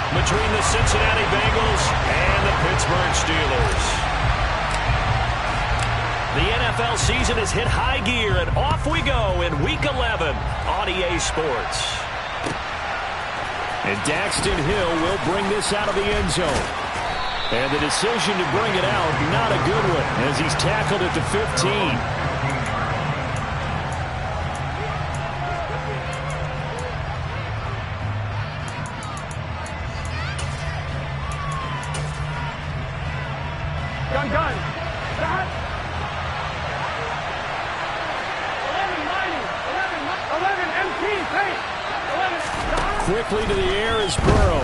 between the Cincinnati Bengals and the Pittsburgh Steelers. The NFL season has hit high gear, and off we go in Week 11 on EA Sports. And Daxton Hill will bring this out of the end zone. And the decision to bring it out, not a good one, as he's tackled at the 15. Quickly to the air is Burrow.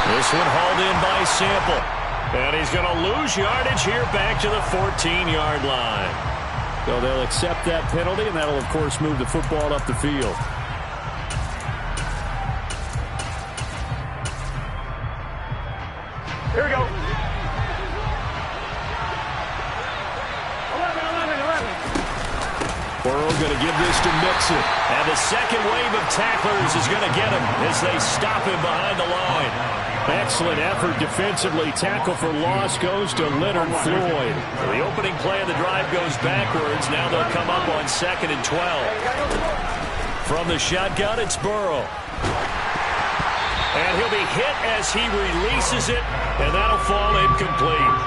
This one hauled in by Sample. And he's going to lose yardage here back to the 14-yard line. So they'll accept that penalty, and that'll, of course, move the football up the field. Here we go. 11. Burrow going to give this to Mixon. And the second wave of tacklers is going to get him as they stop him behind the line. Excellent effort defensively. Tackle for loss goes to Leonard Floyd. The opening play of the drive goes backwards. Now they'll come up on 2nd and 12. From the shotgun, it's Burrow. And he'll be hit as he releases it, and that'll fall incomplete.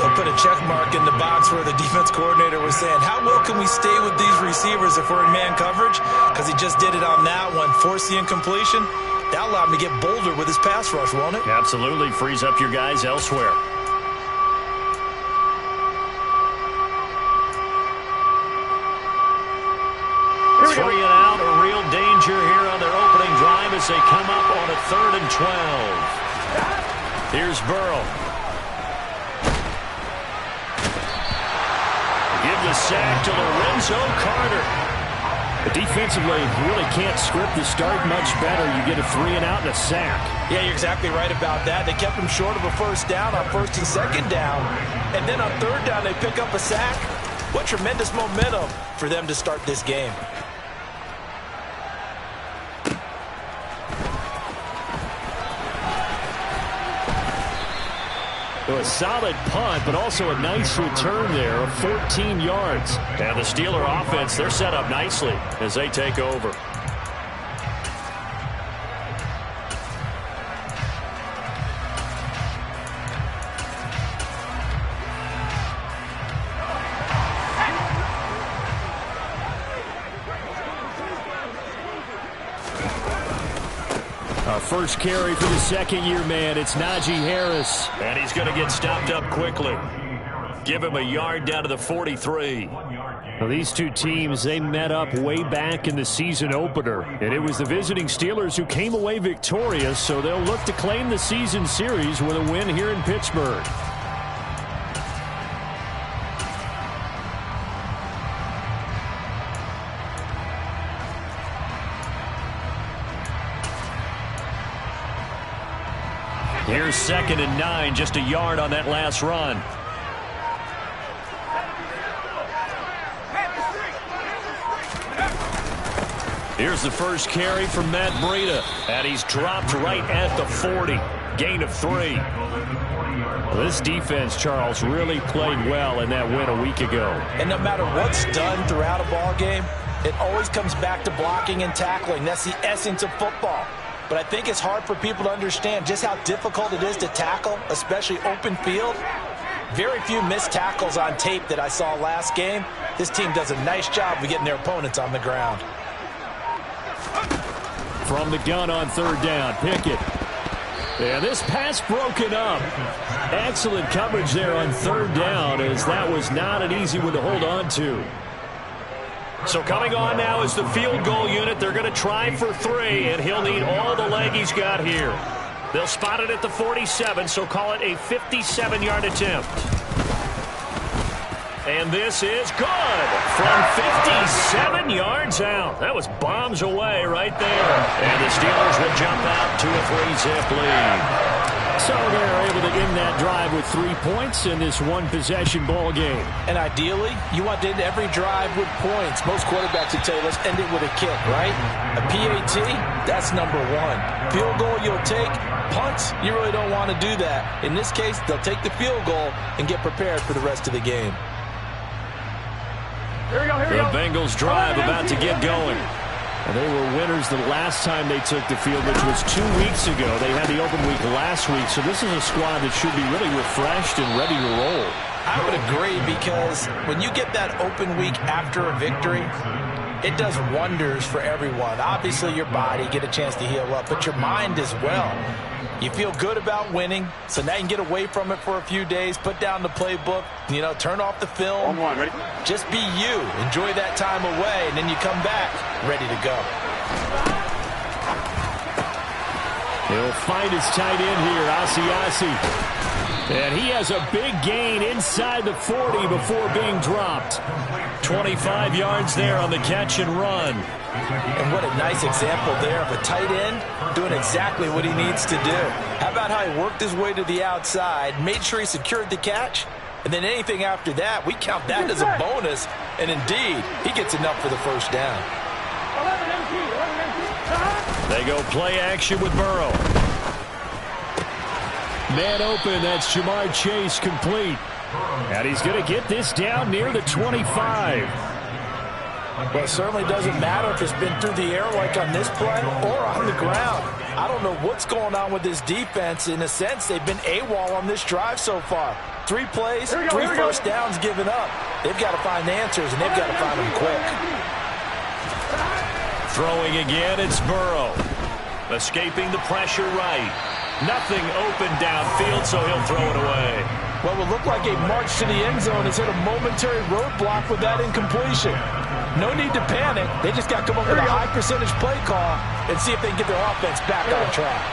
They'll put a check mark in the box where the defense coordinator was saying, how well can we stay with these receivers if we're in man coverage? Because he just did it on that one, forced the incompletion. That allowed him to get bolder with his pass rush, won't it? Absolutely. Frees up your guys elsewhere. Three and out, a real danger here on their opening drive as they come up on a 3rd and 12. Here's Burrow. Give the sack to Lorenzo Carter. Defensively, you really can't script the start much better. You get a 3 and out and a sack. Yeah, you're exactly right about that. They kept him short of a first down on 1st and 2nd down. And then on 3rd down, they pick up a sack. What tremendous momentum for them to start this game. So a solid punt, but also a nice return there of 14 yards. And the Steeler offense, they're set up nicely as they take over. Our first carry for the second-year man, it's Najee Harris. And he's going to get stopped up quickly. Give him a yard down to the 43. Well, these two teams, they met up way back in the season opener. And it was the visiting Steelers who came away victorious, so they'll look to claim the season series with a win here in Pittsburgh. Here's 2nd and 9, just a yard on that last run. Here's the first carry from Matt Breida, and he's dropped right at the 40. Gain of 3. This defense, Charles, really played well in that win a week ago. And no matter what's done throughout a ball game, it always comes back to blocking and tackling. That's the essence of football. But I think it's hard for people to understand just how difficult it is to tackle, especially open field. Very few missed tackles on tape that I saw last game. This team does a nice job of getting their opponents on the ground. From the gun on 3rd down, Pickett. And this pass broken up. Excellent coverage there on 3rd down, as that was not an easy one to hold on to. So coming on now is the field goal unit. They're going to try for 3, and he'll need all the leg he's got here. They'll spot it at the 47, so call it a 57-yard attempt. And this is good from 57 yards out. That was bombs away right there. And the Steelers will jump out to a 3-zip lead. So they're able to end that drive with 3 points in this one-possession ball game. And ideally, you want to end every drive with points. Most quarterbacks would tell you, let's end it with a kick, right? A PAT, that's number one. Field goal you'll take. Punts, you really don't want to do that. In this case, they'll take the field goal and get prepared for the rest of the game. The Bengals drive about to get going. And they were winners the last time they took the field, which was 2 weeks ago. They had the open week last week, so this is a squad that should be really refreshed and ready to roll. I would agree, because when you get that open week after a victory, it does wonders for everyone. Obviously, your body, get a chance to heal up, but your mind as well. You feel good about winning, so now you can get away from it for a few days, put down the playbook, turn off the film. Ready? Just be you. Enjoy that time away, and then you come back ready to go. He'll find his tight end here, Asiasi. And he has a big gain inside the 40 before being dropped. 25 yards there on the catch and run. And what a nice example there of a tight end doing exactly what he needs to do. How about how he worked his way to the outside, made sure he secured the catch, and then anything after that, we count that as a bonus. And indeed, he gets enough for the first down. They go play action with Burrow. Man open, that's Jamar Chase complete. And he's going to get this down near the 25. Well, it certainly doesn't matter if it's been through the air like on this play or on the ground. I don't know what's going on with this defense. In a sense, they've been AWOL on this drive so far. 3 plays, 3 first downs given up. They've got to find answers, and they've got to find them quick. Throwing again, it's Burrow. Escaping the pressure right. Nothing open downfield, so he'll throw it away. Well, it looked like a march to the end zone has hit a momentary roadblock with that incompletion. No need to panic. They just got to come up with a high percentage play call and see if they can get their offense back on track.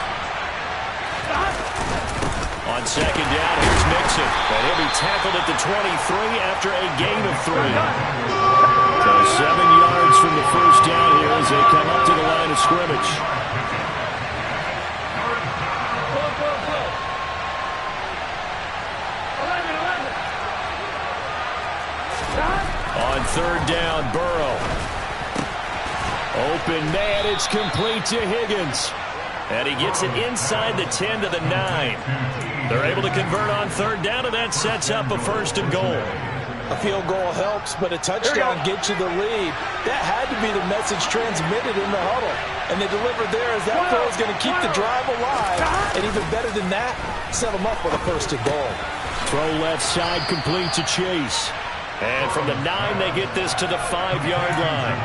On second down, here's Mixon. And he'll be tackled at the 23 after a gain of 3. So 7 yards from the first down here as they come up to the line of scrimmage. On third down, Burrow. Open man, it's complete to Higgins. And he gets it inside the 10 to the 9. They're able to convert on third down, and that sets up a first and goal. A field goal helps, but a touchdown gets you the lead. That had to be the message transmitted in the huddle. And they delivered there as that throw is going to keep the drive alive. And even better than that, set them up with a first and goal. Throw left side complete to Chase. And from the 9, they get this to the 5-yard line.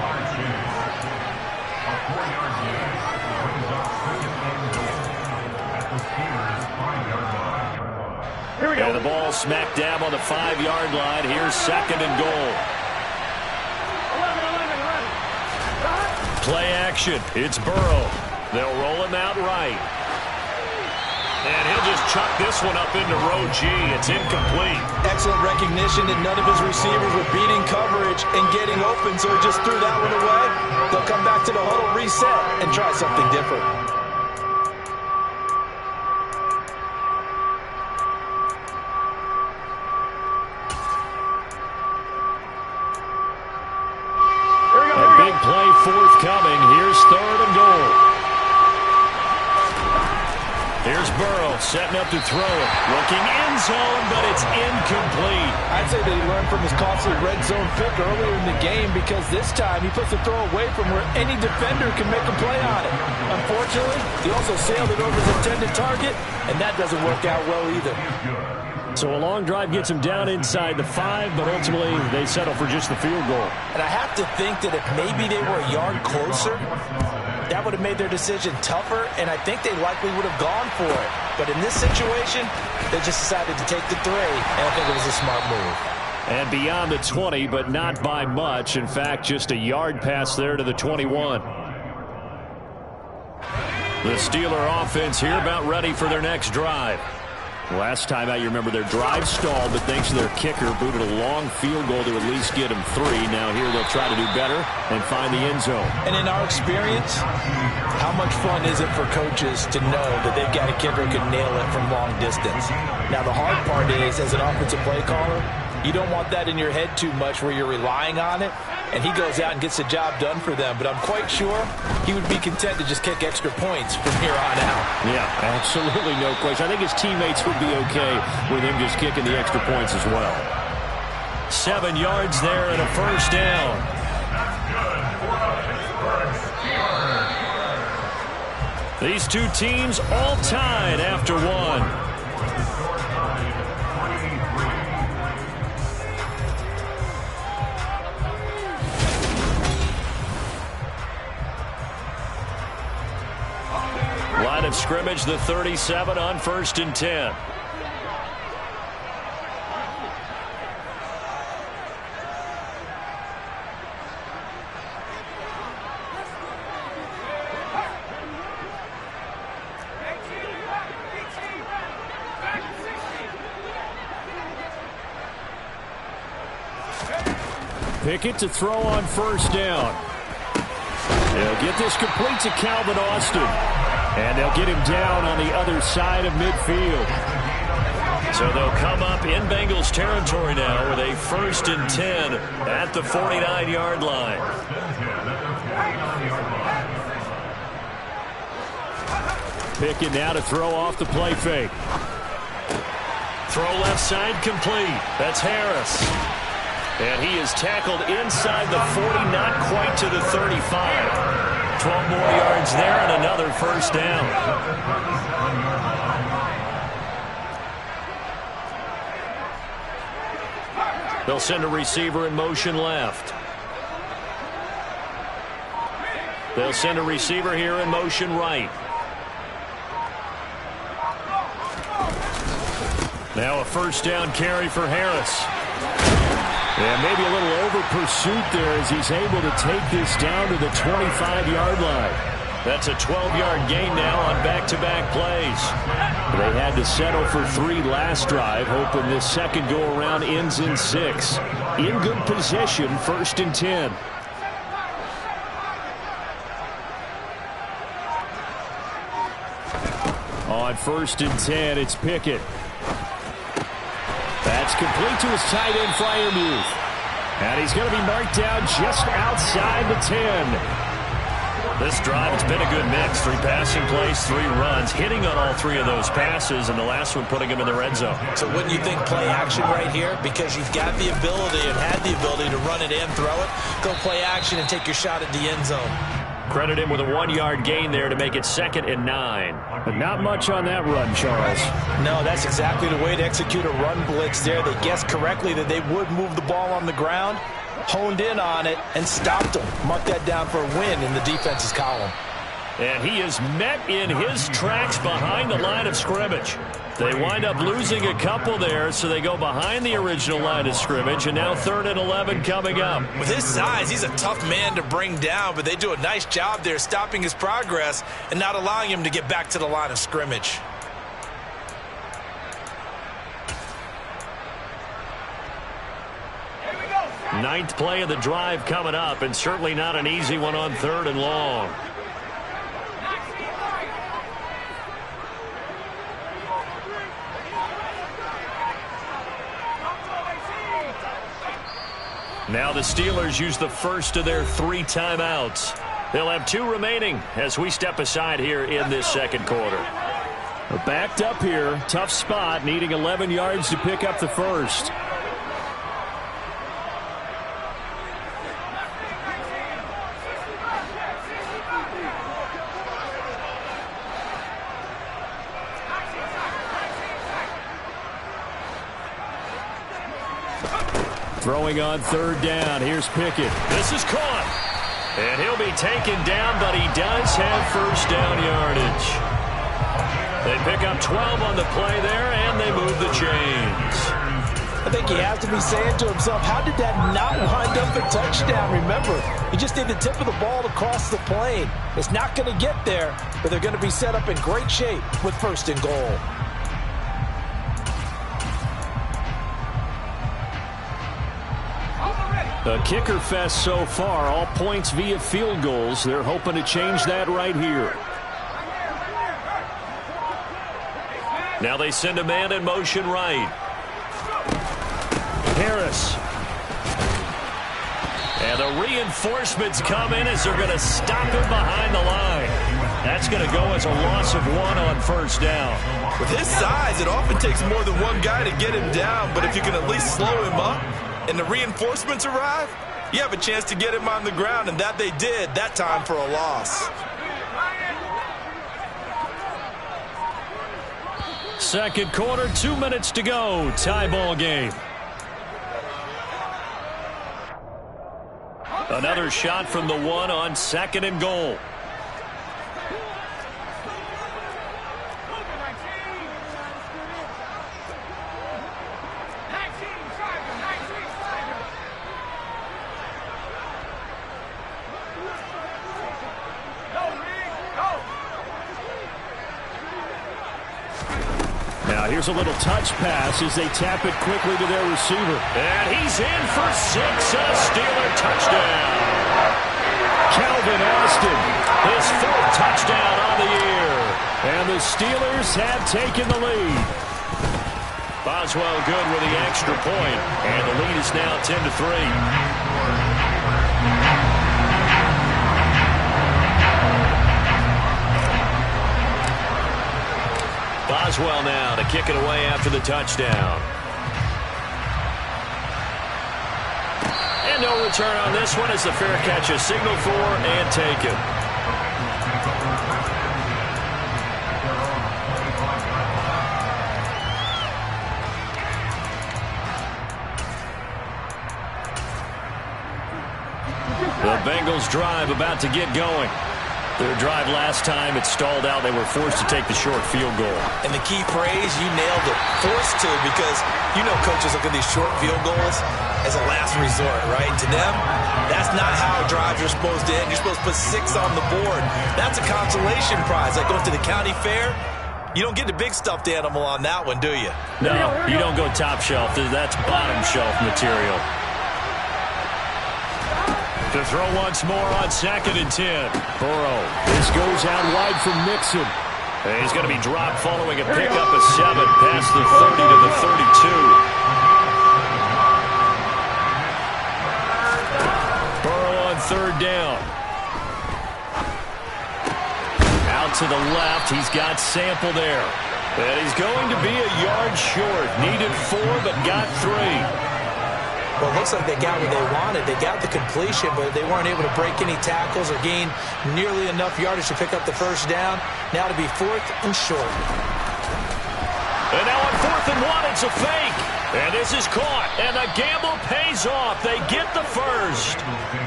Here we go. And the ball smack dab on the 5-yard line. Here's second and goal. Play action. It's Burrow. They'll roll him out right. And he'll just chuck this one up into row G. It's incomplete. Excellent recognition that none of his receivers were beating coverage and getting open, so he just threw that one away. They'll come back to the huddle, reset, and try something different. A big play forthcoming. Here's third and goal. Here's Burrow setting up to throw it. Looking end zone, but it's incomplete. I'd say that he learned from his costly red zone pick earlier in the game, because this time he puts the throw away from where any defender can make a play on it. Unfortunately, he also sailed it over his intended target, and that doesn't work out well either. So a long drive gets him down inside the 5, but ultimately they settle for just the field goal. And I have to think that if maybe they were a yard closer, that would have made their decision tougher, and I think they likely would have gone for it. But in this situation, they just decided to take the 3, and I think it was a smart move. And beyond the 20, but not by much. In fact, just a yard pass there to the 21. The Steeler offense here about ready for their next drive. Last time out, you remember their drive stalled, but thanks to their kicker, booted a long field goal to at least get them 3. Now here they'll try to do better and find the end zone. And in our experience, how much fun is it for coaches to know that they've got a kicker who can nail it from long distance? Now the hard part is, as an offensive play caller, you don't want that in your head too much where you're relying on it, and he goes out and gets the job done for them. But I'm quite sure he would be content to just kick extra points from here on out. Yeah, absolutely no question. I think his teammates would be okay with him just kicking the extra points as well. 7 yards there and a first down. These two teams all tied after one. Line of scrimmage, the 37 on 1st and 10. Pickett to throw on 1st down. They'll get this complete to Calvin Austin. And they'll get him down on the other side of midfield. So they'll come up in Bengals territory now with a 1st and 10 at the 49-yard line. Pickett now to throw off the play fake. Throw left side complete. That's Harris. And he is tackled inside the 40, not quite to the 35. 12 more yards there and another first down. They'll send a receiver in motion left. They'll send a receiver here in motion right. Now a first down carry for Harris. And maybe a little over-pursuit there as he's able to take this down to the 25-yard line. That's a 12-yard gain now on back-to-back plays. They had to settle for 3 last drive, hoping this second go-around ends in 6. In good position, 1st and 10. On 1st and 10, it's Pickett. That's complete to his tight end, Freiermuth. And he's going to be marked down just outside the 10. This drive has been a good mix. 3 passing plays, 3 runs, hitting on all 3 of those passes, and the last one putting him in the red zone. So wouldn't you think play action right here? Because you've got the ability and had the ability to run it and throw it. Go play action and take your shot at the end zone. Credit him with a 1-yard gain there to make it 2nd and 9. But not much on that run, Charles. No, that's exactly the way to execute a run blitz there. They guessed correctly that they would move the ball on the ground, honed in on it, and stopped them. Mark that down for a win in the defense's column. And he is met in his tracks behind the line of scrimmage. They wind up losing a couple there, so they go behind the original line of scrimmage, and now 3rd and 11 coming up. With his size, he's a tough man to bring down, but they do a nice job there stopping his progress and not allowing him to get back to the line of scrimmage. Ninth play of the drive coming up, and certainly not an easy one on 3rd and long. Now the Steelers use the first of their 3 timeouts. They'll have 2 remaining as we step aside here in this second quarter. Backed up here, tough spot, needing 11 yards to pick up the first. Throwing on 3rd down. Here's Pickett. This is caught. And he'll be taken down, but he does have first down yardage. They pick up 12 on the play there, and they move the chains. I think he has to be saying to himself, how did that not wind up a touchdown? Remember, you just need the tip of the ball to cross the plane. It's not going to get there, but they're going to be set up in great shape with 1st and goal. A kicker fest so far, all points via field goals. They're hoping to change that right here. Now they send a man in motion right. Harris. And the reinforcements come in as they're going to stop him behind the line. That's going to go as a loss of 1 on first down. With his size, it often takes more than one guy to get him down, but if you can at least slow him up and the reinforcements arrive, you have a chance to get him on the ground, and that they did, that time for a loss. Second quarter, 2 minutes to go. Tie ball game. Another shot from the 1 on 2nd and goal. Now here's a little touch pass as they tap it quickly to their receiver. And he's in for 6, a Steeler touchdown. Calvin Austin, his 4th touchdown on the year. And the Steelers have taken the lead. Boswell good with the extra point, and the lead is now 10-3. Boswell now to kick it away after the touchdown. And no return on this one as the fair catch is signaled for and taken. The Bengals drive about to get going. Their drive last time, it stalled out. They were forced to take the short field goal. And the key phrase, you nailed it, forced to, because you know coaches look at these short field goals as a last resort, right? To them, that's not how drives are supposed to end. You're supposed to put 6 on the board. That's a consolation prize. Like going to the county fair, you don't get the big stuffed animal on that one, do you? No, you don't go top shelf. That's bottom shelf material. To throw once more on 2nd and 10. Burrow. This goes out wide from Mixon. And he's going to be dropped following a pickup of 7 past the 30 to the 32. Burrow on 3rd down. Out to the left. He's got Sample there. And he's going to be a yard short. Needed 4, but got 3. Well, it looks like they got what they wanted. They got the completion, but they weren't able to break any tackles or gain nearly enough yardage to pick up the first down. Now to be 4th and short. And now on 4th and 1, it's a fake. And this is caught. And the gamble pays off. They get the first.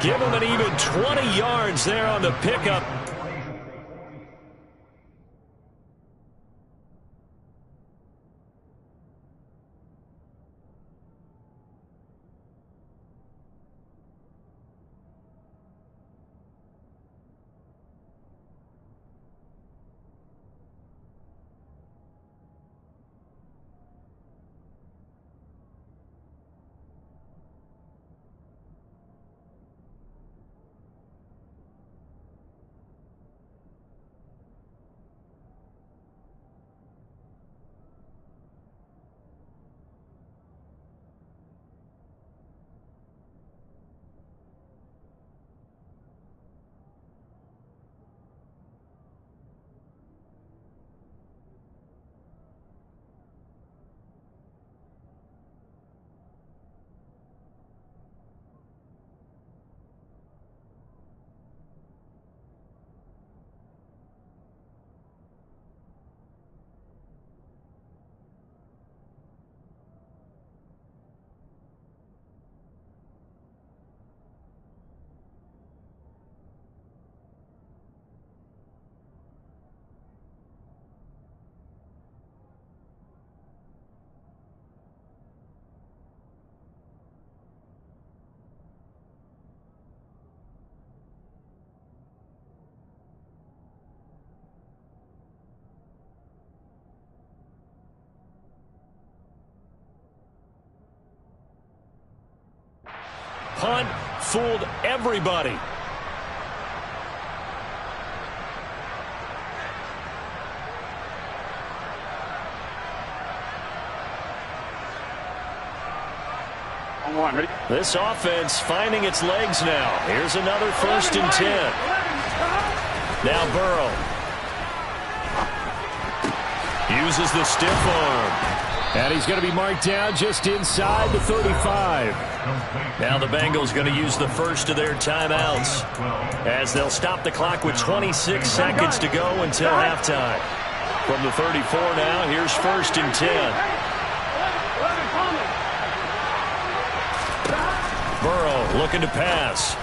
Give them an even 20 yards there on the pickup. punt fooled everybody. This offense finding its legs now. Here's another 1st and 10. Now Burrow. Uses the stiff arm. And he's going to be marked down just inside the 35. Now the Bengals going to use the first of their timeouts, as they'll stop the clock with 26 seconds to go until halftime. From the 34 now, here's 1st and 10. Burrow looking to pass.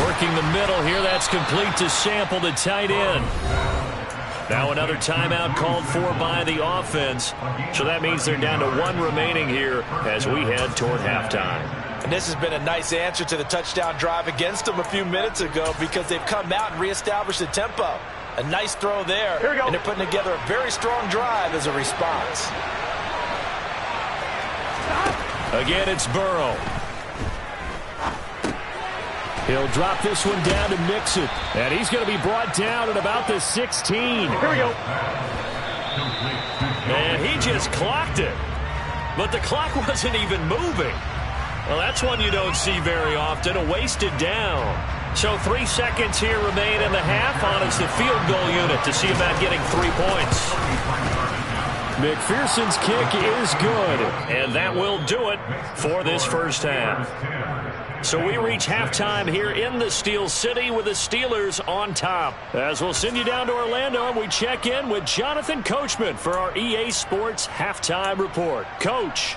Working the middle here. That's complete to Sample, the tight end. Now another timeout called for by the offense. So that means they're down to 1 remaining here as we head toward halftime. And this has been a nice answer to the touchdown drive against them a few minutes ago, because they've come out and reestablished the tempo. A nice throw there. And they're putting together a very strong drive as a response. Again, it's Burrow. He'll drop this one down to Mixon. And he's going to be brought down at about the 16. Here we go. And he just clocked it. But the clock wasn't even moving. Well, that's one you don't see very often, a wasted down. So 3 seconds here remain in the half. On is the field goal unit to see about getting 3 points. McPherson's kick is good. And that will do it for this first half. So we reach halftime here in the Steel City with the Steelers on top. As we'll send you down to Orlando, and we check in with Jonathan Coachman for our EA Sports Halftime Report. Coach.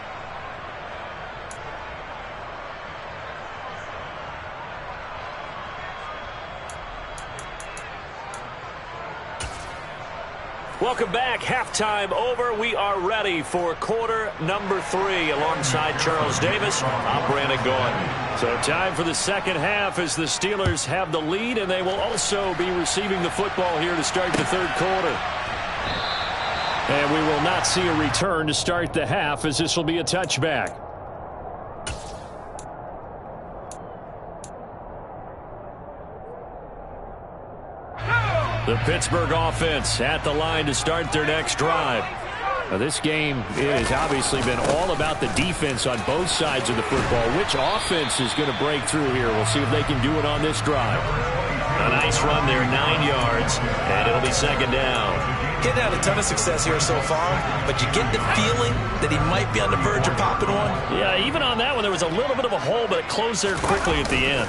Welcome back. Halftime over. We are ready for quarter number 3. Alongside Charles Davis, I'm Brandon Gordon. So time for the second half as the Steelers have the lead, and they will also be receiving the football here to start the third quarter. And we will not see a return to start the half, as this will be a touchback. The Pittsburgh offense at the line to start their next drive. Now, this game has obviously been all about the defense on both sides of the football. Which offense is going to break through here? We'll see if they can do it on this drive. A nice run there, 9 yards, and it'll be second down. Getting out a ton of success here so far, but you get the feeling that he might be on the verge of popping one. Yeah, even on that one, there was a little bit of a hole, but it closed there quickly at the end.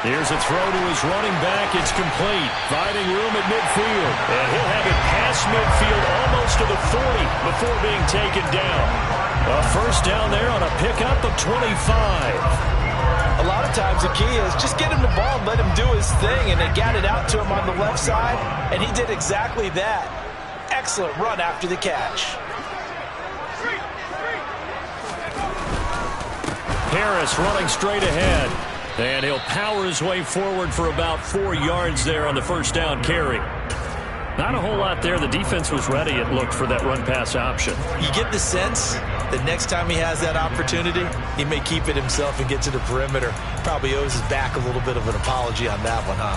Here's a throw to his running back. It's complete. Finding room at midfield. And he'll have it past midfield almost to the 40 before being taken down. A first down there on a pickup of 25. A lot of times the key is just get him the ball and let him do his thing. And they got it out to him on the left side, and he did exactly that. Excellent run after the catch. Harris running straight ahead. And he'll power his way forward for about 4 yards there on the first down carry. Not a whole lot there. The defense was ready, it looked, for that run-pass option. You get the sense that next time he has that opportunity, he may keep it himself and get to the perimeter. Probably owes his back a little bit of an apology on that one, huh?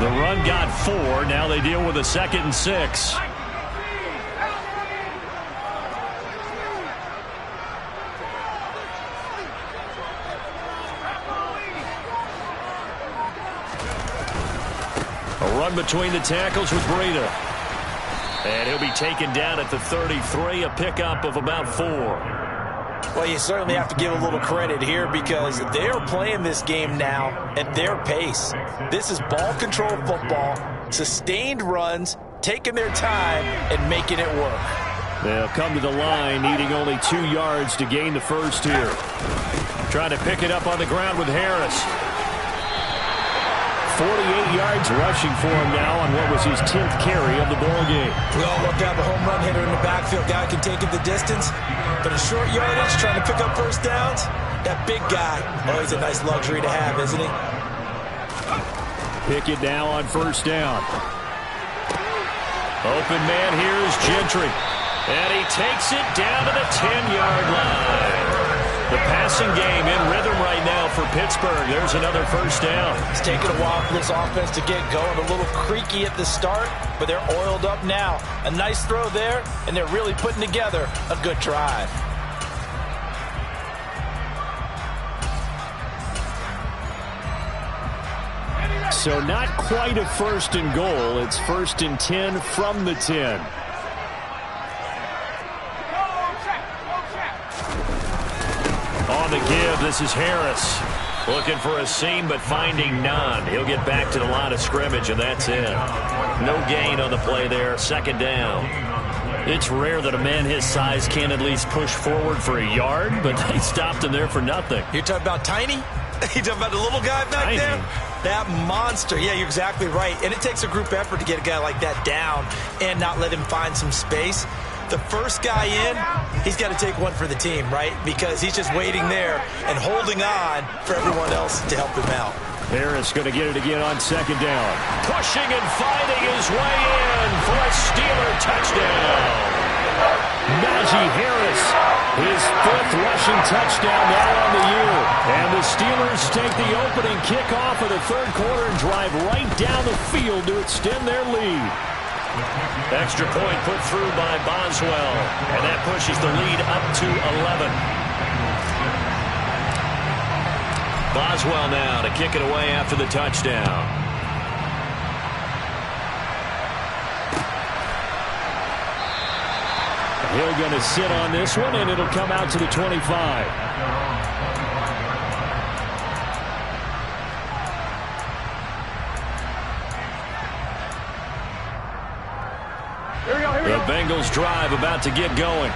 The run got 4. Now they deal with a 2nd and 6. A run between the tackles with Breida. And he'll be taken down at the 33, a pickup of about 4. Well, you certainly have to give a little credit here, because they're playing this game now at their pace. This is ball control football, sustained runs, taking their time and making it work. They'll come to the line, needing only 2 yards to gain the first here. Trying to pick it up on the ground with Harris. 48 yards rushing for him now on what was his 10th carry of the ball game. We all love to have a home run hitter in the backfield. Guy can take it the distance, but a short yardage, trying to pick up first downs, that big guy, always a nice luxury to have, isn't he? Pick it now on first down. Open man here is Gentry. And he takes it down to the 10-yard line. The passing game in rhythm right now for Pittsburgh. There's another first down. It's taken a while for this offense to get going. A little creaky at the start, but they're oiled up now. A nice throw there, and they're really putting together a good drive. So not quite a first and goal. It's first and 10 from the 10. On the give, this is Harris. Looking for a seam, but finding none. He'll get back to the line of scrimmage, and that's it. No gain on the play there. Second down. It's rare that a man his size can at least push forward for a yard, but they stopped him there for nothing. You're talking about Tiny? You're talking about the little guy back there? That monster. Yeah, you're exactly right. And it takes a group effort to get a guy like that down and not let him find some space. The first guy in, he's got to take one for the team, right? Because he's just waiting there and holding on for everyone else to help him out. Harris going to get it again on second down. Pushing and fighting his way in for a Steeler touchdown. Najee Harris, his fifth rushing touchdown now on the year. And the Steelers take the opening kickoff of the third quarter and drive right down the field to extend their lead. Extra point put through by Boswell, and that pushes the lead up to 11. Boswell now to kick it away after the touchdown. Hill going to sit on this one, and it'll come out to the 25. The Bengals drive about to get going.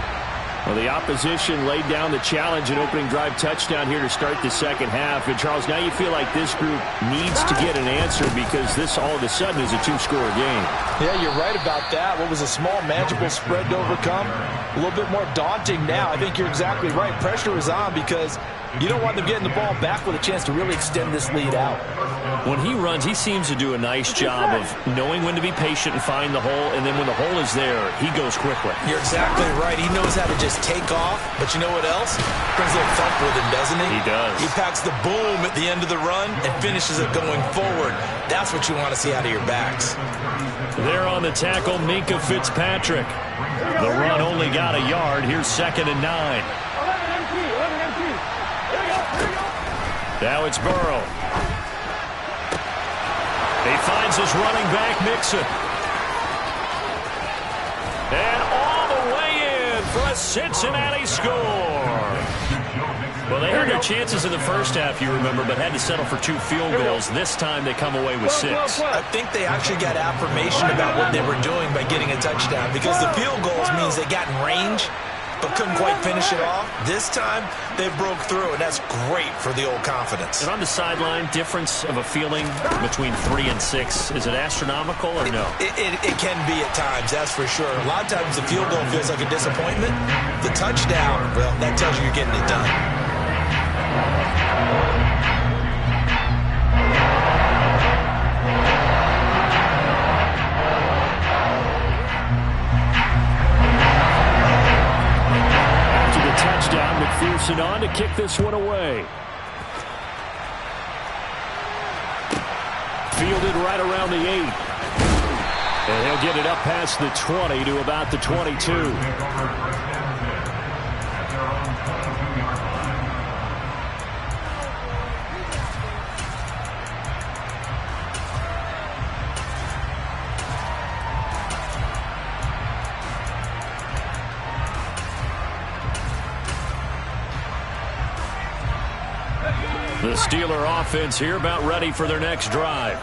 Well, the opposition laid down the challenge and opening drive touchdown here to start the second half. And, Charles, now you feel like this group needs to get an answer because this all of a sudden is a two-score game. Yeah, you're right about that. What was a small, manageable spread to overcome, a little bit more daunting now. I think you're exactly right. Pressure is on because you don't want them getting the ball back with a chance to really extend this lead out. When he runs, he seems to do a nice job of knowing when to be patient and find the hole, and then when the hole is there, he goes quickly. You're exactly right. He knows how to just take off, but you know what else? Brings a little thump with him, doesn't he? He does. He packs the boom at the end of the run and finishes it going forward. That's what you want to see out of your backs. There on the tackle, Minkah Fitzpatrick. The run only got a yard. Here's 2nd and 9. Now it's Burrow. He finds his running back, Mixon. And all the way in for a Cincinnati score. Well, they had their chances in the first half, you remember, but had to settle for 2 field goals. This time they come away with 6. I think they actually got affirmation about what they were doing by getting a touchdown because the field goals means they got in range but couldn't quite finish it off. This time, they broke through, and that's great for the old confidence. And on the sideline, difference of a feeling between 3 and 6, is it astronomical or no? It can be at times, that's for sure. A lot of times the field goal feels like a disappointment. The touchdown, well, that tells you you're getting it done. Touchdown, McPherson on to kick this one away. Fielded right around the 8. And he'll get it up past the 20 to about the 22. The Steeler offense here about ready for their next drive.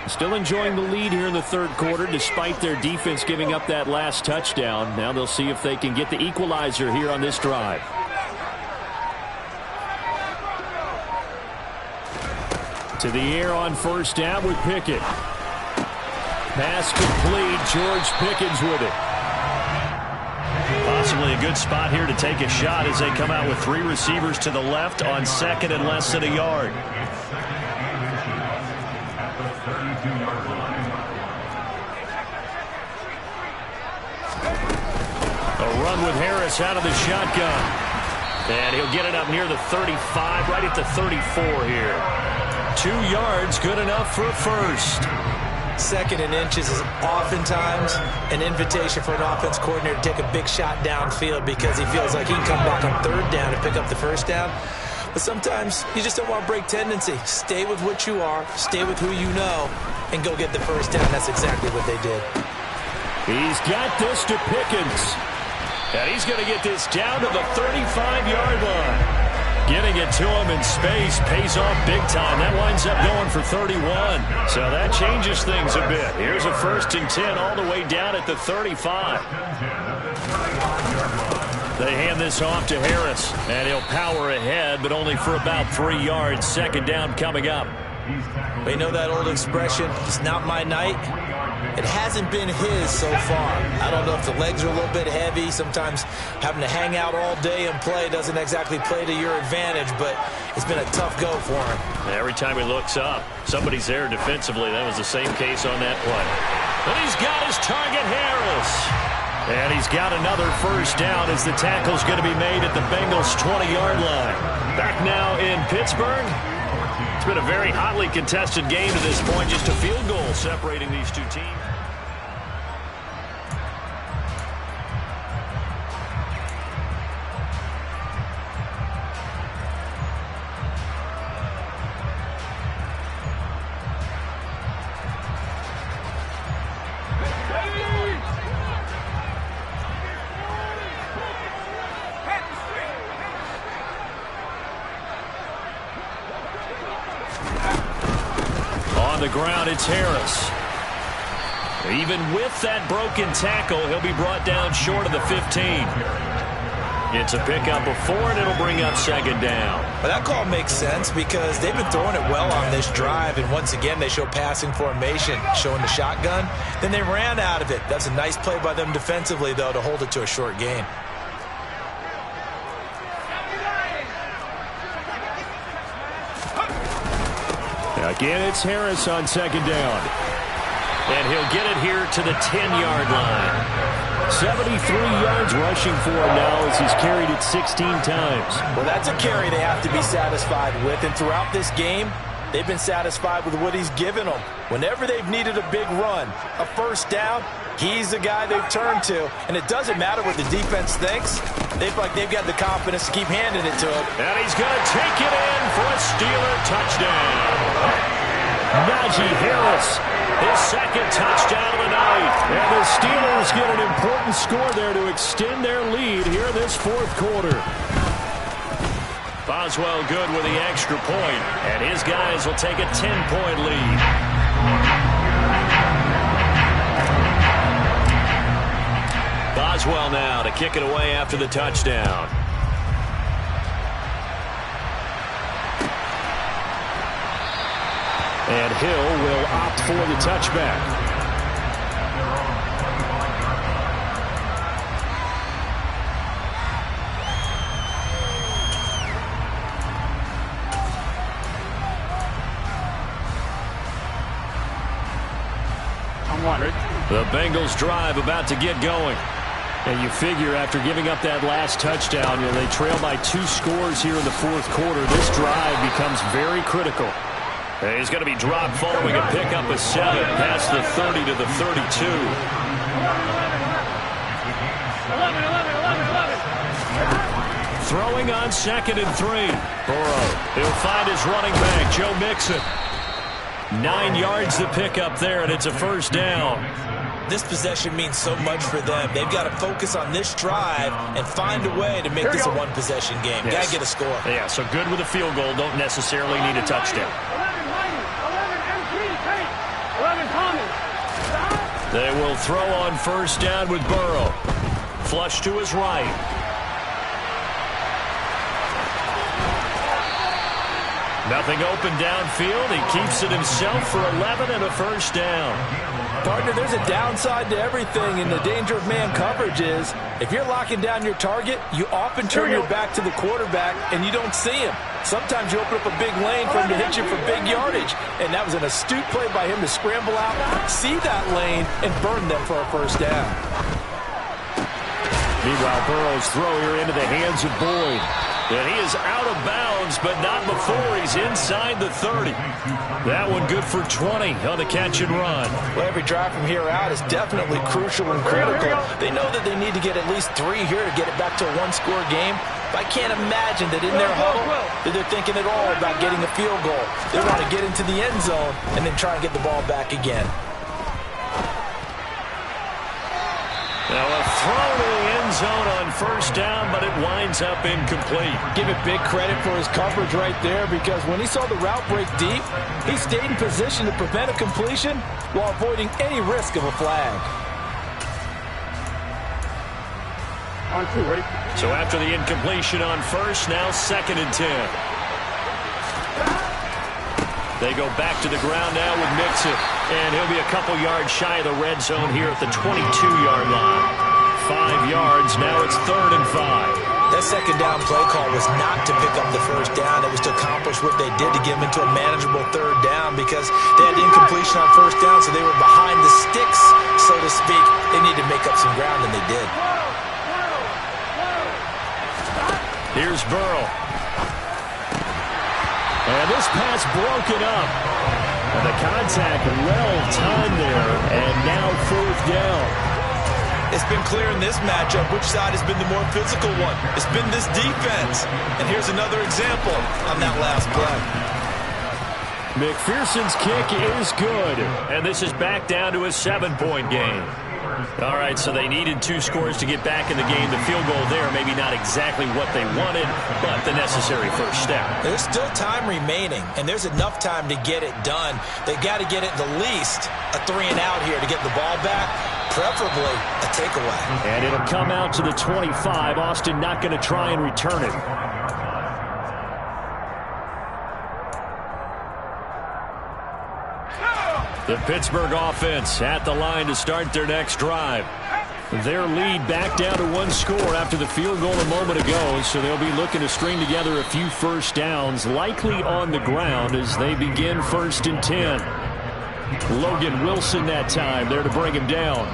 Still enjoying the lead here in the third quarter despite their defense giving up that last touchdown. Now they'll see if they can get the equalizer here on this drive. To the air on first down with Pickett. Pass complete. George Pickens with it. Possibly a good spot here to take a shot as they come out with 3 receivers to the left on 2nd and less than a yard. run with Harris out of the shotgun. And he'll get it up near the 35, right at the 34 here. 2 yards, good enough for a first. 2nd and inches is oftentimes an invitation for an offense coordinator to take a big shot downfield because he feels like he can come back on 3rd down and pick up the 1st down. But sometimes you just don't want to break tendency. Stay with what you are, stay with who you know, and go get the 1st down. That's exactly what they did. He's got this to Pickens. And he's going to get this down to the 35-yard line. Getting it to him in space pays off big time. That winds up going for 31. So that changes things a bit. Here's a 1st and 10 all the way down at the 35. They hand this off to Harris, and he'll power ahead, but only for about 3 yards. 2nd down coming up. We know that old expression, it's not my night. It hasn't been his so far. I don't know if the legs are a little bit heavy. Sometimes having to hang out all day and play doesn't exactly play to your advantage, but it's been a tough go for him. Every time he looks up, somebody's there defensively. That was the same case on that play. And he's got his target, Harris. And he's got another 1st down as the tackle's going to be made at the Bengals' 20-yard line. Back now in Pittsburgh. It's been a very hotly contested game to this point. Just a field goal separating these two teams. On the ground, it's Harris. Even with that broken tackle, he'll be brought down short of the 15. It's a pickup of 4, and it'll bring up 2nd down. But that call makes sense because they've been throwing it well on this drive, and once again, they show passing formation, showing the shotgun. Then they ran out of it. That's a nice play by them defensively, though, to hold it to a short gain. Again, it's Harris on 2nd down. And he'll get it here to the 10-yard line. 73 yards rushing for him now as he's carried it 16 times. Well, that's a carry they have to be satisfied with. And throughout this game, they've been satisfied with what he's given them. Whenever they've needed a big run, a 1st down, he's the guy they've turned to. And it doesn't matter what the defense thinks. They feel like they've got the confidence to keep handing it to him. And he's going to take it in for a Steeler touchdown. Najee Harris, his 2nd touchdown of the night. And the Steelers get an important score there to extend their lead here in this 4th quarter. Boswell good with the extra point, and his guys will take a 10-point lead. Boswell now to kick it away after the touchdown. And Hill will opt for the touchback. The Bengals drive about to get going. And you figure after giving up that last touchdown, they trail by 2 scores here in the 4th quarter. This drive becomes very critical. And he's going to be dropped following a pickup of 7 past the 30 to the 32. Throwing on 2nd and 3. Burrow, he'll find his running back, Joe Mixon. 9 yards to pick up there, and it's a 1st down. This possession means so much for them. They've got to focus on this drive and find a way to make this a one-possession game. Yes. Got to get a score. Yeah, so good with a field goal. Don't necessarily need a touchdown. They will throw on 1st down with Burrow. Flush to his right. Nothing open downfield. He keeps it himself for 11 and a 1st down. Partner, there's a downside to everything, and the danger of man coverage is if you're locking down your target, you often turn your back to the quarterback and you don't see him. Sometimes you open up a big lane for him to hit you for big yardage, and that was an astute play by him to scramble out, see that lane, and burn them for a 1st down. Meanwhile, Burrow's throw here into the hands of Boyd. And he is out of bounds, but not before he's inside the 30. That one good for 20 on the catch and run. Well, every drive from here out is definitely crucial and critical. They know that they need to get at least 3 here to get it back to a one-score game. But I can't imagine that in their huddle that they're thinking at all about getting a field goal. They want to get into the end zone and then try and get the ball back again. Now a throw to the end zone on first down, but it winds up incomplete. Give it big credit for his coverage right there, because when he saw the route break deep, he stayed in position to prevent a completion while avoiding any risk of a flag. On 2, ready? So after the incompletion on first, now 2nd and 10. They go back to the ground now with Mixon. And he'll be a couple yards shy of the red zone here at the 22-yard line. 5 yards, now it's 3rd and 5. That second down play call was not to pick up the first down. It was to accomplish what they did to get them into a manageable 3rd down, because they had the incompletion on first down, so they were behind the sticks, so to speak. They needed to make up some ground, and they did. Here's Burrow. And this pass broken up. And the contact well-timed there, and now 4th down. It's been clear in this matchup which side has been the more physical one. It's been this defense. And here's another example on that last play. McPherson's kick is good. And this is back down to a 7-point game. All right, so they needed 2 scores to get back in the game. The field goal there, maybe not exactly what they wanted, but the necessary first step. There's still time remaining, and there's enough time to get it done. They've got to get it the least a 3-and-out here to get the ball back, preferably a takeaway. And it'll come out to the 25. Austin not going to try and return it. The Pittsburgh offense at the line to start their next drive. Their lead back down to 1 score after the field goal a moment ago, so they'll be looking to string together a few first downs, likely on the ground as they begin 1st and 10. Logan Wilson that time there to bring him down.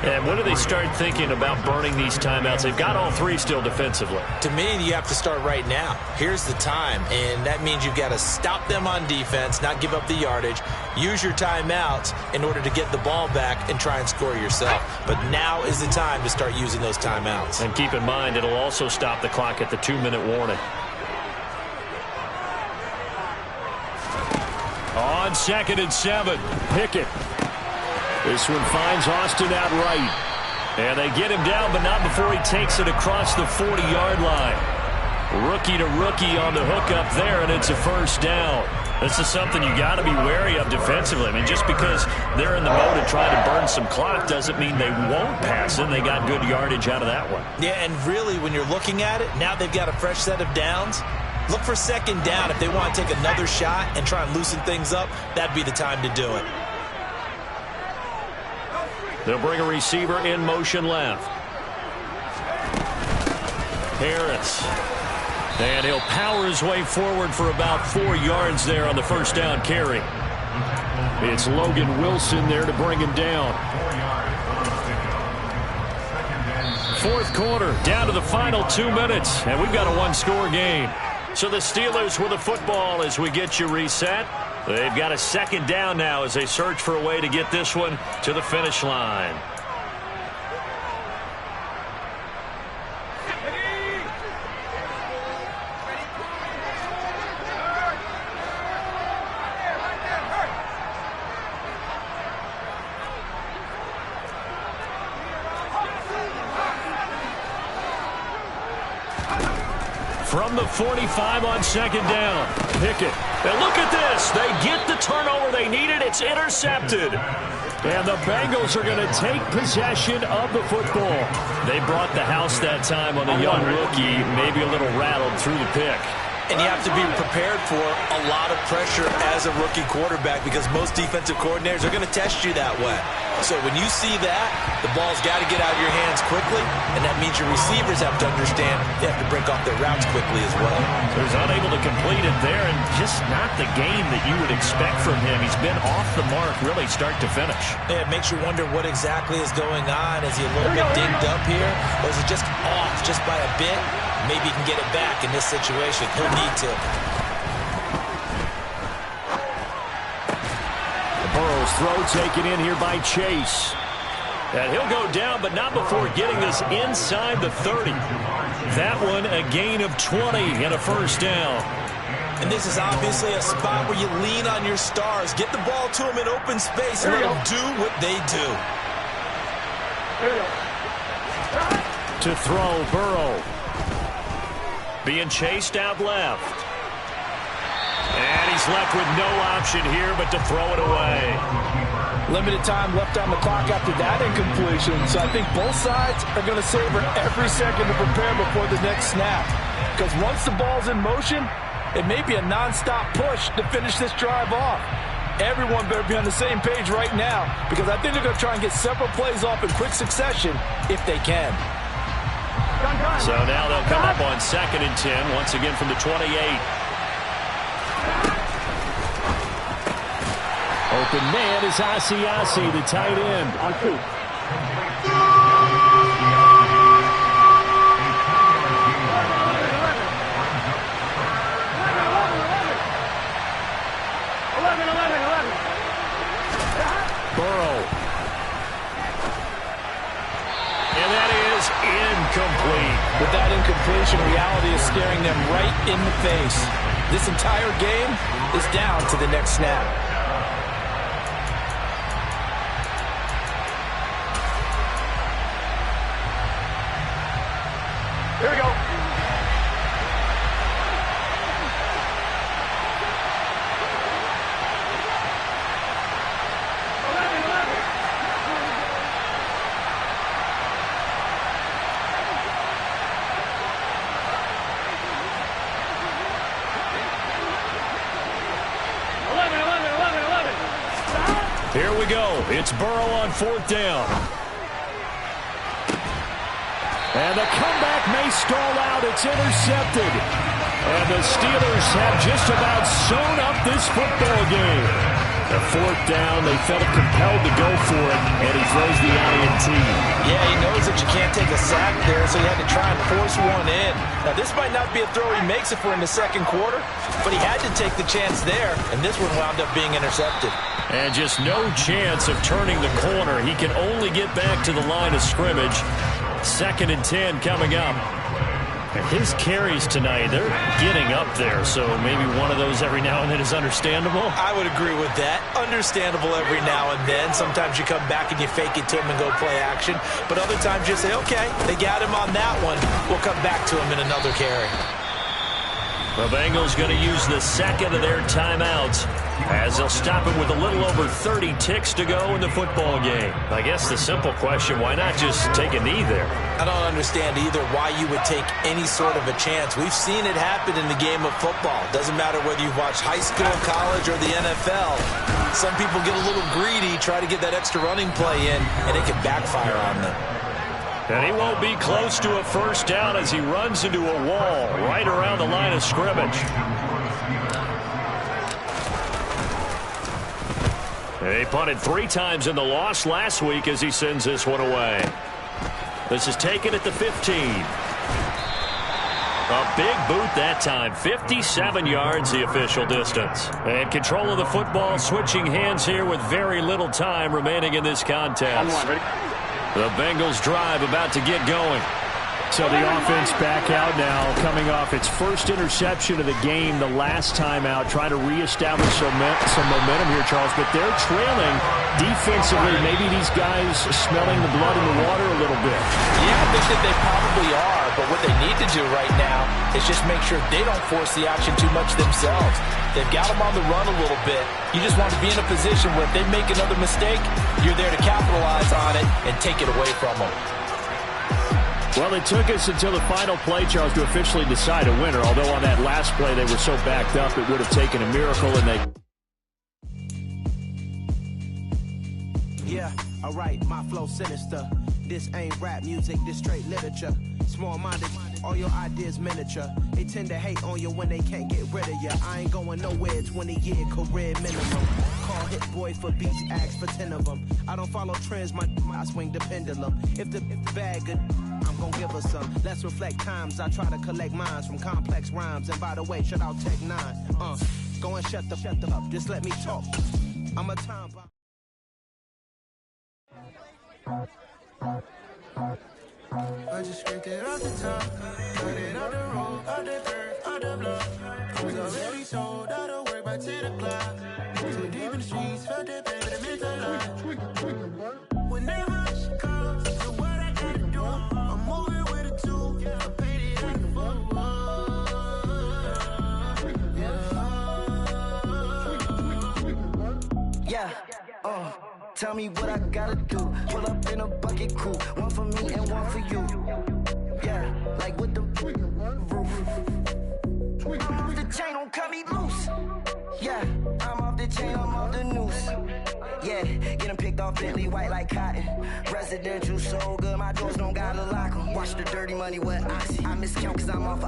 And when do they start thinking about burning these timeouts? They've got all 3 still defensively. To me, you have to start right now. Here's the time, and that means you've got to stop them on defense, not give up the yardage, use your timeouts in order to get the ball back and try and score yourself. But now is the time to start using those timeouts. And keep in mind, it'll also stop the clock at the 2-minute warning. On 2nd and 7, Pickett. This one finds Austin out right. And they get him down, but not before he takes it across the 40-yard line. Rookie to rookie on the hook up there, and it's a first down. This is something you got to be wary of defensively. I mean, just because they're in the mode of trying to burn some clock doesn't mean they won't pass it. They got good yardage out of that one. Yeah, and really, when you're looking at it, now they've got a fresh set of downs. Look for 2nd down. If they want to take another shot and try and loosen things up, that'd be the time to do it. They'll bring a receiver in motion left. Harris. And he'll power his way forward for about 4 yards there on the first down carry. It's Logan Wilson there to bring him down. 4th quarter, down to the final 2 minutes, and we've got a 1-score game. So the Steelers with the football as we get you reset. They've got a 2nd down now as they search for a way to get this one to the finish line. From the 45 on 2nd down, Pickett. And look at this. They get the turnover they needed. It's intercepted. And the Bengals are going to take possession of the football. They brought the house that time on the young rookie, maybe a little rattled through the pick. And you have to be prepared for a lot of pressure as a rookie quarterback because most defensive coordinators are going to test you that way. So when you see that, the ball's got to get out of your hands quickly, and that means your receivers have to understand they have to break off their routes quickly as well. So he's unable to complete it there, and just not the game that you would expect from him. He's been off the mark really start to finish. Yeah, it makes you wonder what exactly is going on. Is he a little bit dinged up here, or is it just off just by a bit? Maybe he can get it back in this situation. He'll need to. Burrow's throw taken in here by Chase. And he'll go down, but not before getting this inside the 30. That one a gain of 20 and a first down. And this is obviously a spot where you lean on your stars. Get the ball to them in open space and let them do what they do. To throw, Burrow. Being chased out left. And he's left with no option here but to throw it away. Limited time left on the clock after that incompletion, so I think both sides are going to savor every second to prepare before the next snap. Because once the ball's in motion, it may be a non-stop push to finish this drive off. Everyone better be on the same page right now because I think they're going to try and get several plays off in quick succession if they can. So now they'll come up on 2nd and 10, once again from the 28. Open man is Asiasi, the tight end. On 2. 11, 11. Burrow. And that is incomplete. With that incompletion, reality is staring them right in the face. This entire game is down to the next snap. Here we go. Here we go. It's Burrow on 4th down. And the comeback may stall out. It's intercepted. And the Steelers have just about sewn up this football game. The 4th down, they felt compelled to go for it, and he throws the INT. Yeah, he knows that you can't take a sack there, so he had to try and force one in. Now, this might not be a throw he makes if we're in the second quarter, but he had to take the chance there, and this one wound up being intercepted. And just no chance of turning the corner. He can only get back to the line of scrimmage. 2nd and 10 coming up. And his carries tonight, they're getting up there, so maybe one of those every now and then is understandable. I would agree with that. Understandable every now and then. Sometimes you come back and you fake it to him and go play action. But other times you say, okay, they got him on that one. We'll come back to him in another carry. The Bengals going to use the second of their timeouts as they'll stop it with a little over 30 ticks to go in the football game. I guess the simple question, why not just take a knee there? I don't understand either why you would take any sort of a chance. We've seen it happen in the game of football. Doesn't matter whether you watch high school, college, or the NFL. Some people get a little greedy, try to get that extra running play in, and it can backfire on them. And he won't be close to a first down as he runs into a wall right around the line of scrimmage. He punted 3 times in the loss last week as he sends this one away. This is taken at the 15. A big boot that time. 57 yards the official distance. And control of the football switching hands here with very little time remaining in this contest. The Bengals drive about to get going. So the offense back out now, coming off its first interception of the game the last time out, trying to reestablish some momentum here, Charles. But they're trailing defensively. Maybe these guys smelling the blood in the water a little bit. Yeah, I think that they probably are. But what they need to do right now is just make sure they don't force the action too much themselves. They've got them on the run a little bit. You just want to be in a position where if they make another mistake, you're there to capitalize on it and take it away from them. Well, it took us until the final play, Charles, to officially decide a winner. Although on that last play they were so backed up, it would have taken a miracle, and they... Yeah, alright, my flow sinister. This ain't rap music, this straight literature. Small-minded, all your ideas miniature. They tend to hate on you when they can't get rid of you. I ain't going nowhere, 20-year career minimum. Call hit boy for beats, ask for 10 of them. I don't follow trends, I swing the pendulum. If the bag good, I'm gonna give her some. Let's reflect times, I try to collect minds from complex rhymes. And by the way, shout out Tech 9. Go and shut the up, just let me talk. I'm a time bomb. I just scraped it off the top, cut it out the road, out the dirt, out the block. I was already sold, out of work by 10 o'clock. Too deep in the streets, felt that pain, but it meant a lot. Whenever she calls, do what I gotta do. I'm moving with a two, I paid it like a fool. Yeah, tell me what I gotta do. Pull up in a bucket crew, one for me and one for you. Yeah, like with the roof. I'm off the chain, don't cut me loose. Yeah, I'm off the chain, I'm off the noose. Yeah, get them picked off Bentley, white like cotton. Residential so good, my doors don't gotta lock 'em. Watch the dirty money with oxy. I miscount cause I'm off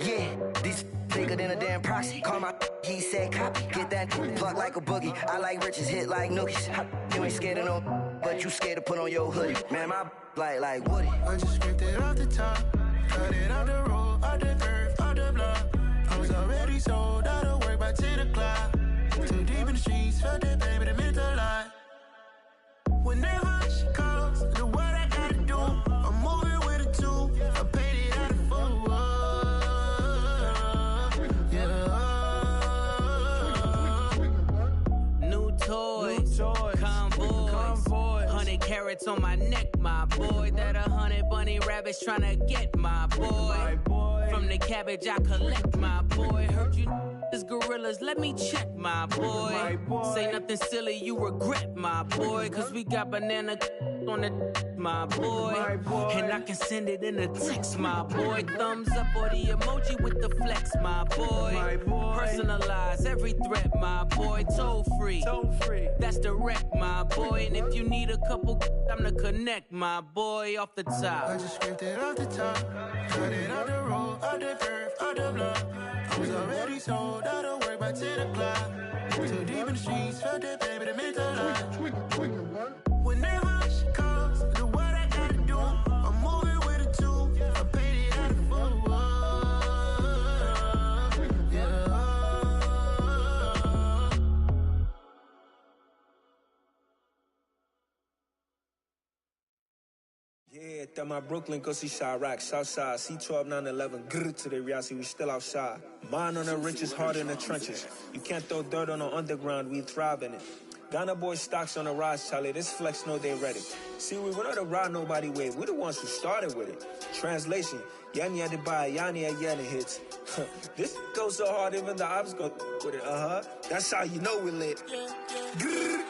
yeah, these bigger than a damn proxy. Call my he said copy. Get that plug like a boogie. I like riches, hit like nookies. You ain't scared of no, but you scared to put on your hoodie. Man, my like Woody. I just scraped it off the top, cut it out the road, out the curve, out the block. I was already sold, out of work by 10 o'clock. Too deep in the streets, felt that pain, but it meant a lot. Whenever she calls, do what I gotta do. I'm moving with a two, I paid it out of full. Toys, convoy, 100 carats on my neck, my boy. That 100 bunny rabbits tryna get my boy. From the cabbage I collect, my boy. Heard you is gorillas, let me check, my boy. Say nothing silly, you regret, my boy. Cause we got banana on the my boy. And I can send it in a text, my boy. Thumbs up or the emoji with the flex, my boy. Personalize every threat, my boy. Toll free. That's direct, my boy. And if you need a couple, I'm the connect, my boy. Off the top. I just scraped it off the top, cut it out the road, out the curve, out the block. I was already sold, out of work by 10 o'clock. Too deep in the streets, felt that pain, but it meant a lot. Whenever she calls, do what I gotta do. I'm moving with a two, I paid it out of full. Yeah, that my Brooklyn, go see Chirac, Southside, C12, 911, grrr to the reality, we still outside. Mine on the riches, heart in the trenches. You can't throw dirt on the underground, we thrive in it. Ghana boy stocks on the rise, Charlie, this flex know they ready. See, we were not to ride nobody with, we the ones who started with it. Translation, Yani had to buy, Yani had Yanni hits. This goes so hard, even the ops go with it, That's how you know we lit. Grrr,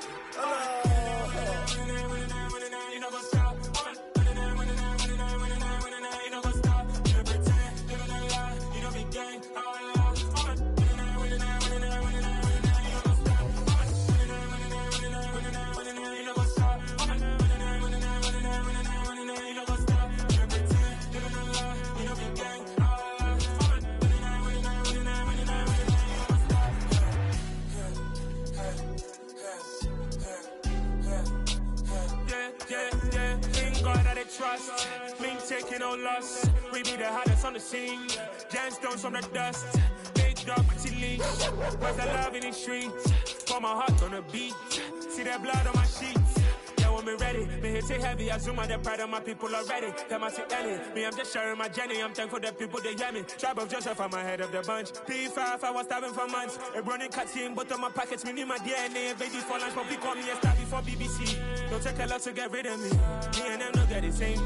trust, me taking no loss. We be the hottest on the scene. Gemstones from the dust. Big dog, pretty leash. Where's the love in the streets? For my heart on the beat. See that blood on my sheets. Yeah, when me ready, me hit it heavy. I zoom out the pride of my people already. Them I see Ellie. Me, I'm just sharing my journey. I'm thankful that people they hear me. Tribe of Joseph, I'm ahead of the bunch. P5, I was starving for months. A running cuts in, but on my pockets, me need my DNA. Baby for lunch, but we call me a star before BBC. Don't take a lot to get rid of me. Me and them no get the same.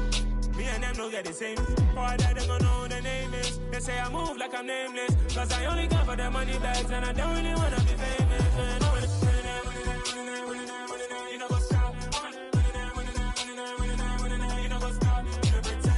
Me and them no get the same. Boy, that they gon' know who the name is. They say I move like I'm nameless. Cause I only come for the money bags and I don't really wanna be famous. You know what's up. You know what's up.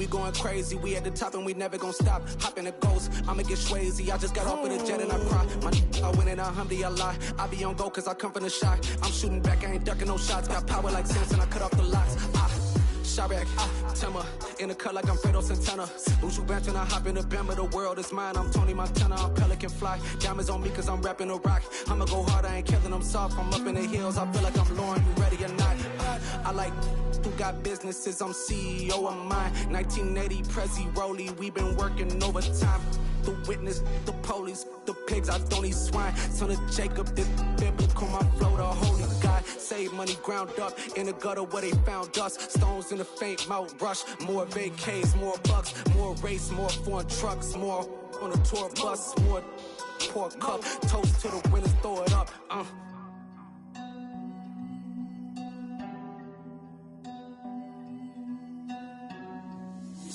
going crazy. We at the top and we never gonna stop. Hop in a ghost, I'ma get Swayze. I just got off of the jet and I cry. I win in a Humvee, I lie. I be on go cause I come from the shot. I'm shooting back, I ain't ducking no shots. Got power like Samson, I cut off the locks. Sharek, Timmer, in the cut like I'm Fredo Santana. Uju Banton, I hop in the Bama, the world is mine. I'm Tony Montana, I'm Pelican Fly. Diamonds on me cause I'm rapping a rock. I'ma go hard, I ain't killing them soft. I'm up in the hills, I feel like I'm Lauren, you ready or not? I like who got businesses, I'm CEO of mine. 1980 Prezi Rolly, we been working overtime. The witness, the police, the pigs, I don't eat swine. Son of Jacob, this biblical, my flow, the holy God. Save money ground up in the gutter where they found us. Stones in the faint Mount Rush. More vacays, more bucks, more race, more foreign trucks, more on a tour bus, more pour cup. Toast to the winners, throw it up.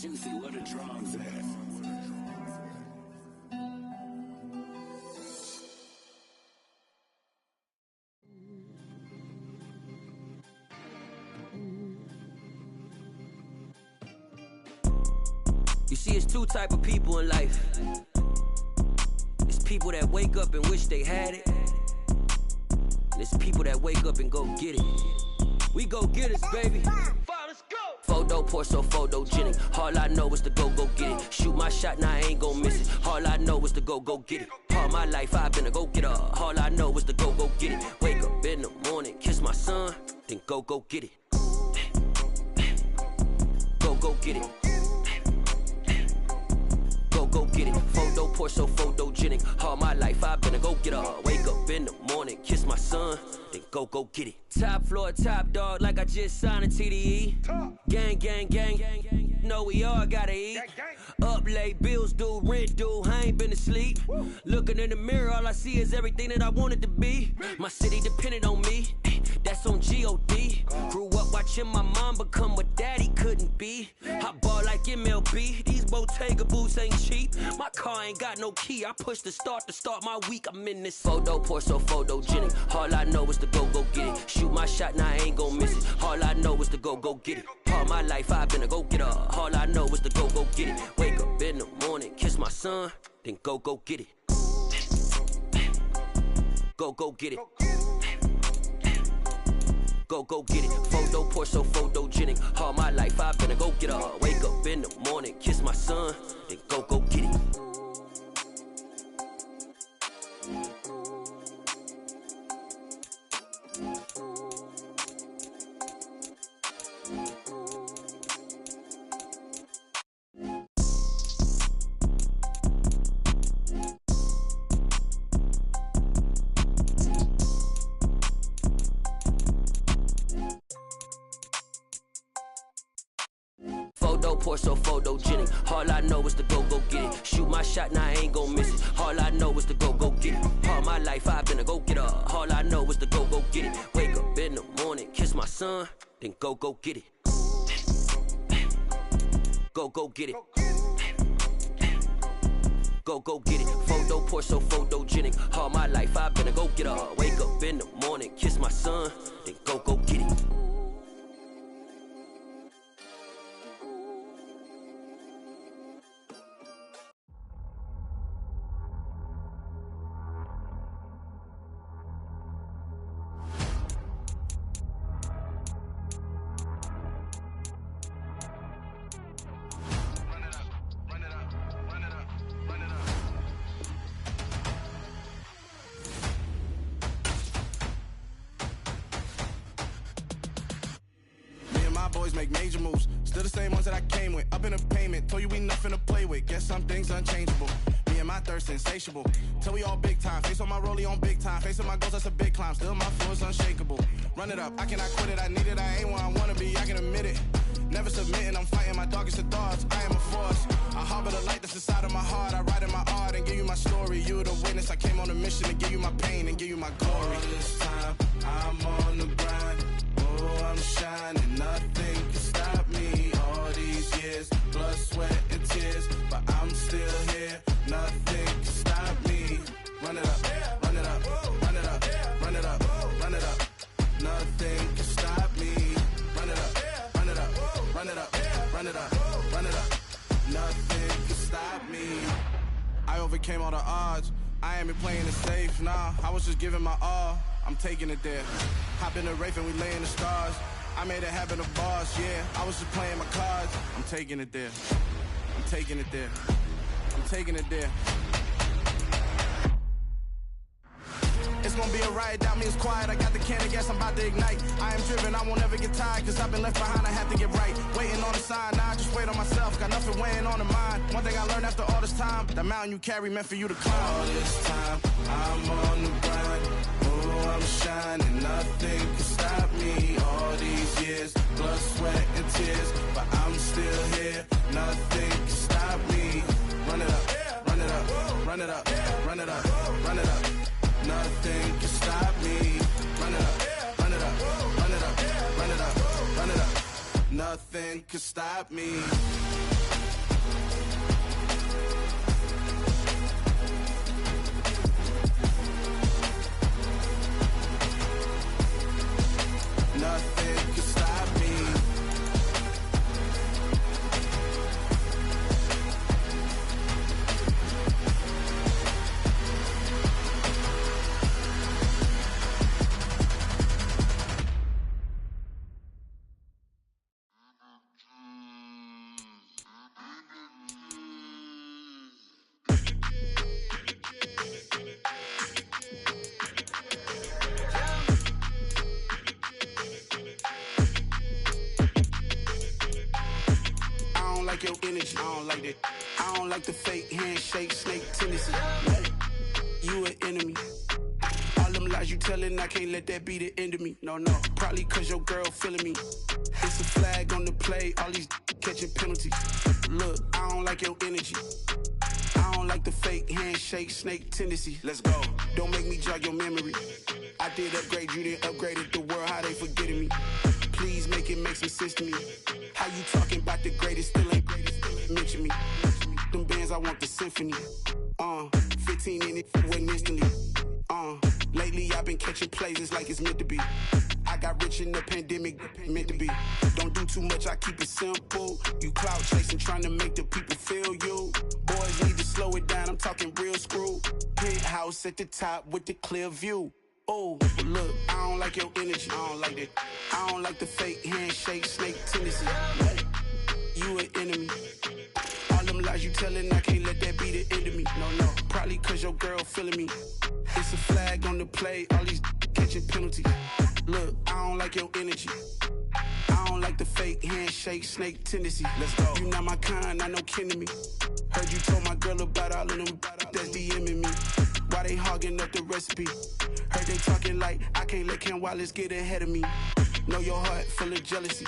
Juicy, what a drums at. You see, it's two type of people in life. It's people that wake up and wish they had it. And it's people that wake up and go get it. We go get it, baby. Let's go. Photo, Porso, photogenic. All I know is to go get it. Shoot my shot, now I ain't gon' miss it. All I know is to go get it. All my life I've been a go-getter. All I know is to go get it. Wake up in the morning, kiss my son, then go get it. Go get it. Go get it. Photo, Porso, photogenic. All my life I've been a go-getter. Wake up in the morning, kiss my son, then go get it. Top floor, top dog, like I just signed a TDE. Gang, gang, gang, gang. Know we all gotta eat. Up late, bills due, rent due, I ain't been asleep. Looking in the mirror, all I see is everything that I wanted to be. My city depended on me, that's on G.O.D. Grew up watching my mom become what daddy couldn't be. I ball like MLB, these Bottega boots ain't cheap. My car ain't got no key, I push the start to start my week. I'm in this photo, Porso, photogenic. All I know is to go get it. Shoot my shot, now I ain't gon' miss it. All I know is to go get it. All my life I've been a go-getter. All I know is to go get it. Wake up in the morning, kiss my son, then go get it. Go get it. Go get it. Photo, Porso, photogenic. All my life I've been a go-getter. Wake up in the morning, kiss my son, then go get it. Photo, Porso, photogenic. All I know is to go get it. Shoot my shot, now I ain't gon' miss it. All I know is to go get it. All my life I've been a go-getter. All I know is to go get it. Wake up in the morning, kiss my son, then go get it. Go get it. Go get it. Photo, Porso, photogenic. All my life I've been a go-getter. Wake up in the morning, kiss my son, then go get it. Boys make major moves, still the same ones that I came with. Up in a payment, told you we nothing to play with. Guess some things unchangeable. Me and my thirst insatiable. Till we all big time. Face on my rollie on big time. Facing my goals, that's a big climb. Still my flow is unshakable. Run it up, I cannot quit it. I need it, I ain't where I wanna be. I can admit it. Never submitting, I'm fighting my darkest of thoughts. I am a force. I harbor the light that's inside of my heart. I write in my art and give you my story. You are the witness. I came on a mission to give you my pain and give you my glory. All this time, I'm on the grind. Oh, I'm shining. Nothing can stop me. All these years, blood, sweat, and tears. But I'm still here. Nothing can stop me. Run it up, run it up, run it up, run it up, run it up. Nothing can stop me. Run it up, run it up, run it up, run it up, run it up. overcame all the odds. I ain't been playing it safe, nah. I was just giving my all. I'm taking it there. Hop in the Wraith and we lay in the stars. I made it happen to boss, yeah. I was just playing my cards. I'm taking it there. I'm taking it there. I'm taking it there. It's gonna be a riot, doubt me it's quiet. I got the can of gas, I'm about to ignite. I am driven, I won't ever get tired, cause I've been left behind, I have to get right. Waiting on the sign, now I just wait on myself. Got nothing weighing on the mind. One thing I learned after all this time, the mountain you carry meant for you to climb. All this time, I'm on the grind. Oh, I'm shining, nothing can stop me. All these years, blood, sweat, and tears, but I'm still here. Nothing can stop me. Run it up, run it up, run it up, run it up, run it up. Nothing can stop me. Run it up, run it up, run it up, run it up, run it up. Nothing can stop me. Nothing can stop me. Your energy, I don't like that. I don't like the fake handshake, snake tendency. You an enemy. All them lies you telling, I can't let that be the end of me. No, no, probably cause your girl feeling me. It's a flag on the play, all these catching penalties. Look, I don't like your energy. I don't like the fake handshake, snake tendency. Let's go. Don't make me jog your memory. I did upgrade, you didn't upgrade it. The world, how they forgetting me. Please make it make some sense to me. How you talking about the greatest, still ain't greatest, still ain't mention me. Them bands, I want the symphony. 15 in it, wasn't instantly. Lately I've been catching plays, it's like it's meant to be. I got rich in the pandemic, meant to be. Don't do too much, I keep it simple. You clout chasing, trying to make the people feel you. Boys need to slow it down, I'm talking real screw. Penthouse at the top with the clear view. Oh, look, I don't like your energy, I don't like that. I don't like the fake handshake, snake tendency. You an enemy. All them lies you telling, I can't let that be the end of me. No, no, probably cause your girl feeling me. It's a flag on the play, all these catching penalties. Look, I don't like your energy. I don't like the fake handshake, snake tendency. Let's go. You not my kind, I know kin to me. Heard you told my girl about all of them that's DMing me. Why they hogging up the recipe? Heard they talking like I can't let Ken Wallace get ahead of me. Know your heart full of jealousy.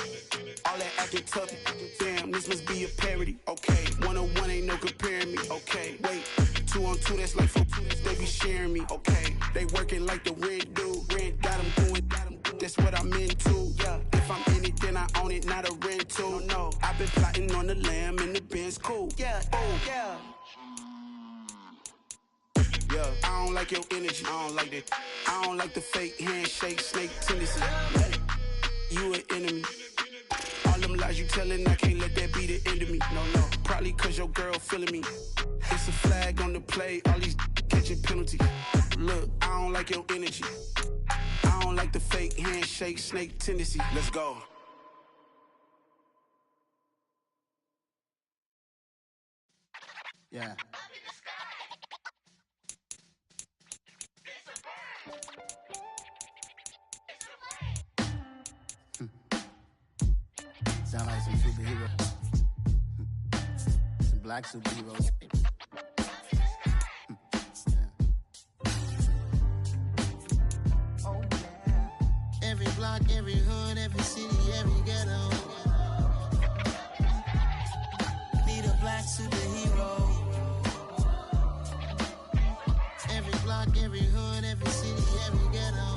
All that acting tough, damn, this must be a parody. Okay, 1-on-1 ain't no comparing me. Okay, wait, 2-on-2, that's like 4-2, they be sharing me. Okay, they working like the rent dude. Rent got them doing, that's what I'm into. Yeah, if I'm in it, then I own it, not a rental. No, I've been plotting on the lamb and the Benz cool. Yeah, oh, yeah. Yeah, I don't like your energy, I don't like that. I don't like the fake handshake, snake tendency. You an enemy. All them lies you telling, I can't let that be the end of me. No, no, probably cause your girl feeling me. It's a flag on the play, all these catching penalties. Look, I don't like your energy. I don't like the fake handshake, snake tendency. Let's go. Yeah. Sound like some superheroes. Some black superheroes. Oh, yeah. Every block, every hood, every city, every ghetto. Need a black superhero. Every block, every hood, every city, every ghetto.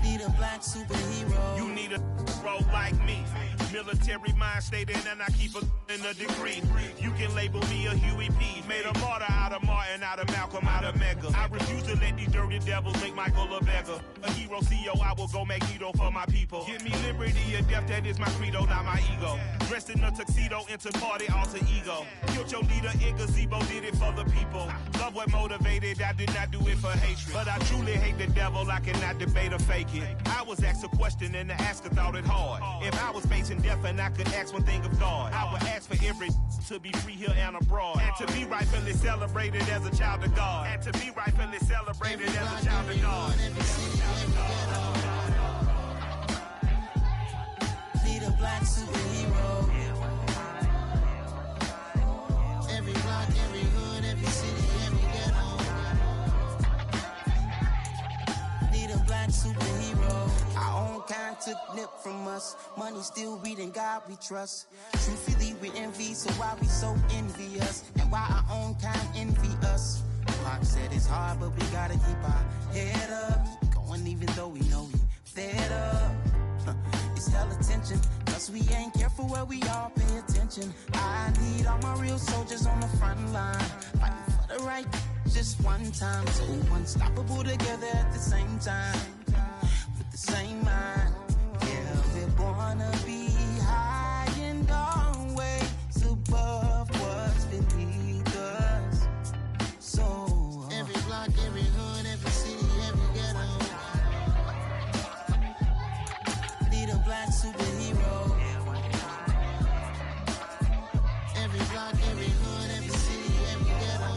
Need a black superhero. You need a bro like me. Military mind stated, and I keep a in a degree. You can label me a Huey P. Made a martyr out of Martin, out of Malcolm, out of Mega. I refuse to let these dirty devils make Michael a beggar. A hero CEO, I will go Magneto for my people. Give me liberty or death, that is my credo, not my ego. Dressed in a tuxedo, into party, alter ego. Killed your leader in gazebo, did it for the people. Love what motivated, I did not do it for hatred. But I truly hate the devil, I cannot debate or fake it. I was asked a question and the asker thought it hard. If I was facing death and I could ask one thing of God, I would ask for every to be free here and abroad. And to be rightfully celebrated as a child of God. And to be rightfully celebrated as a child of God. Need a black superhero. Every block, every hood, every city, every ghetto. Need a black superhero. Our own kind took nip from us. Money still reading God we trust. Truthfully we envy, so why we so envious? And why our own kind envy us? Pac said it's hard, but we gotta keep our head up. Keep going even though we know we fed up. It's hella tension, cause we ain't careful where we all pay attention. I need all my real soldiers on the front line, fighting for the right just one time. So unstoppable together at the same time, with the same mind. Yeah, we wanna be high and always above what's beneath us. So every block, every hood, every city, every ghetto. Need a black superhero. Every block, every hood, every city, every ghetto.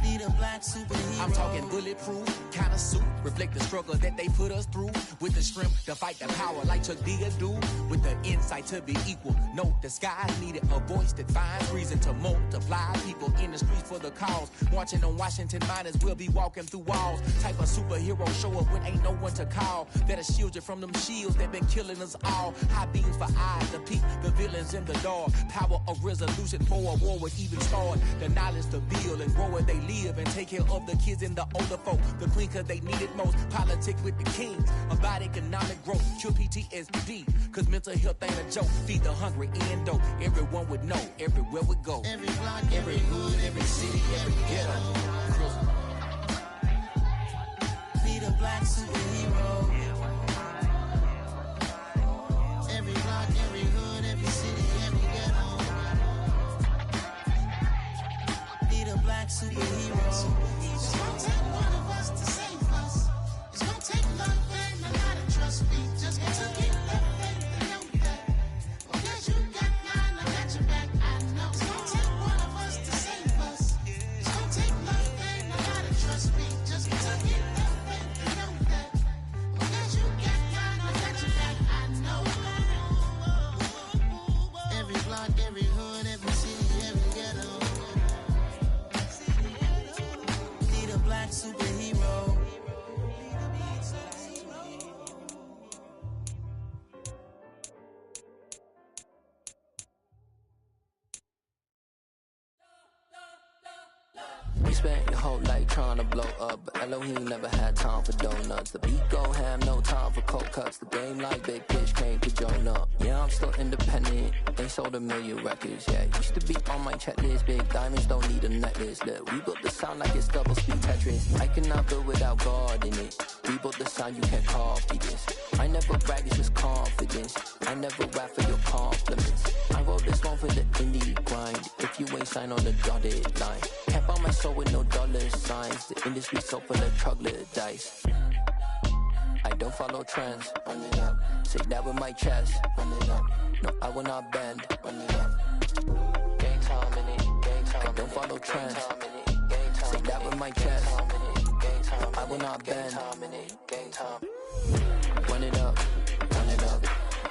Need a black superhero. I'm talking bulletproof kind of suit, reflect the struggle that they put us through. With the strength to fight the power like Chuck D do. With the insight to be equal. No disguise needed, a voice that finds reason to multiply. People in the streets for the cause. Marching on Washington miners will be walking through walls. Type of superhero show up when ain't no one to call. That'll shield you from them shields that been killing us all. High beams for eyes to peep the villains in the dark. Power of resolution for a war would even start. The knowledge to build and grow where they live and take care of the kids and the older folk. The queen cause they need it most. Politics with the kings. About economic growth. Cure PTSD. Cause mental health ain't a joke. Feed the hungry and dope. Everyone would know. Everywhere we go. Every block, every hood, every city, every ghetto. Need a black superhero. Every block, every hood, every city, every ghetto. Need a black superhero. It's gonna take one of us to save us. It's gonna take love and a lot of trust. We just gotta keep that faith and know that. Because you got mine, I got your back, I know. It's gonna take one of us to save us. It's gonna take love and a lot of trust. We just gotta keep that faith and know that. Because you got mine, I got your back, I know. Every block, every hood, every city, every ghetto. Need a black superhero. We spent your whole life trying to blow up, but Elohim never had time for donuts. The beat gon' have no time for cold cuts. The game like Big Pitch came to join up. Yeah, I'm still independent. They sold 1 million records. Yeah, used to be on my checklist. Big diamonds don't need a necklace. Look, we built the sound like it's double speed Tetris. I cannot build without God in it. We built the sound you can't copy this. I never brag, it's just confidence. I never rap for your compliments. I wrote this one for the indie grind. If you ain't signed on the dotted line, can't buy my soul with no dollar signs. The industry so full of troglodytes. I don't follow trends. Run it up. Say that with my chest. Run it up. No, I will not bend. Run it up. Gang time in it. Gang time. I don't follow trends. Say that with my chest. I will not bend. Gang time. Run it up. Run it up.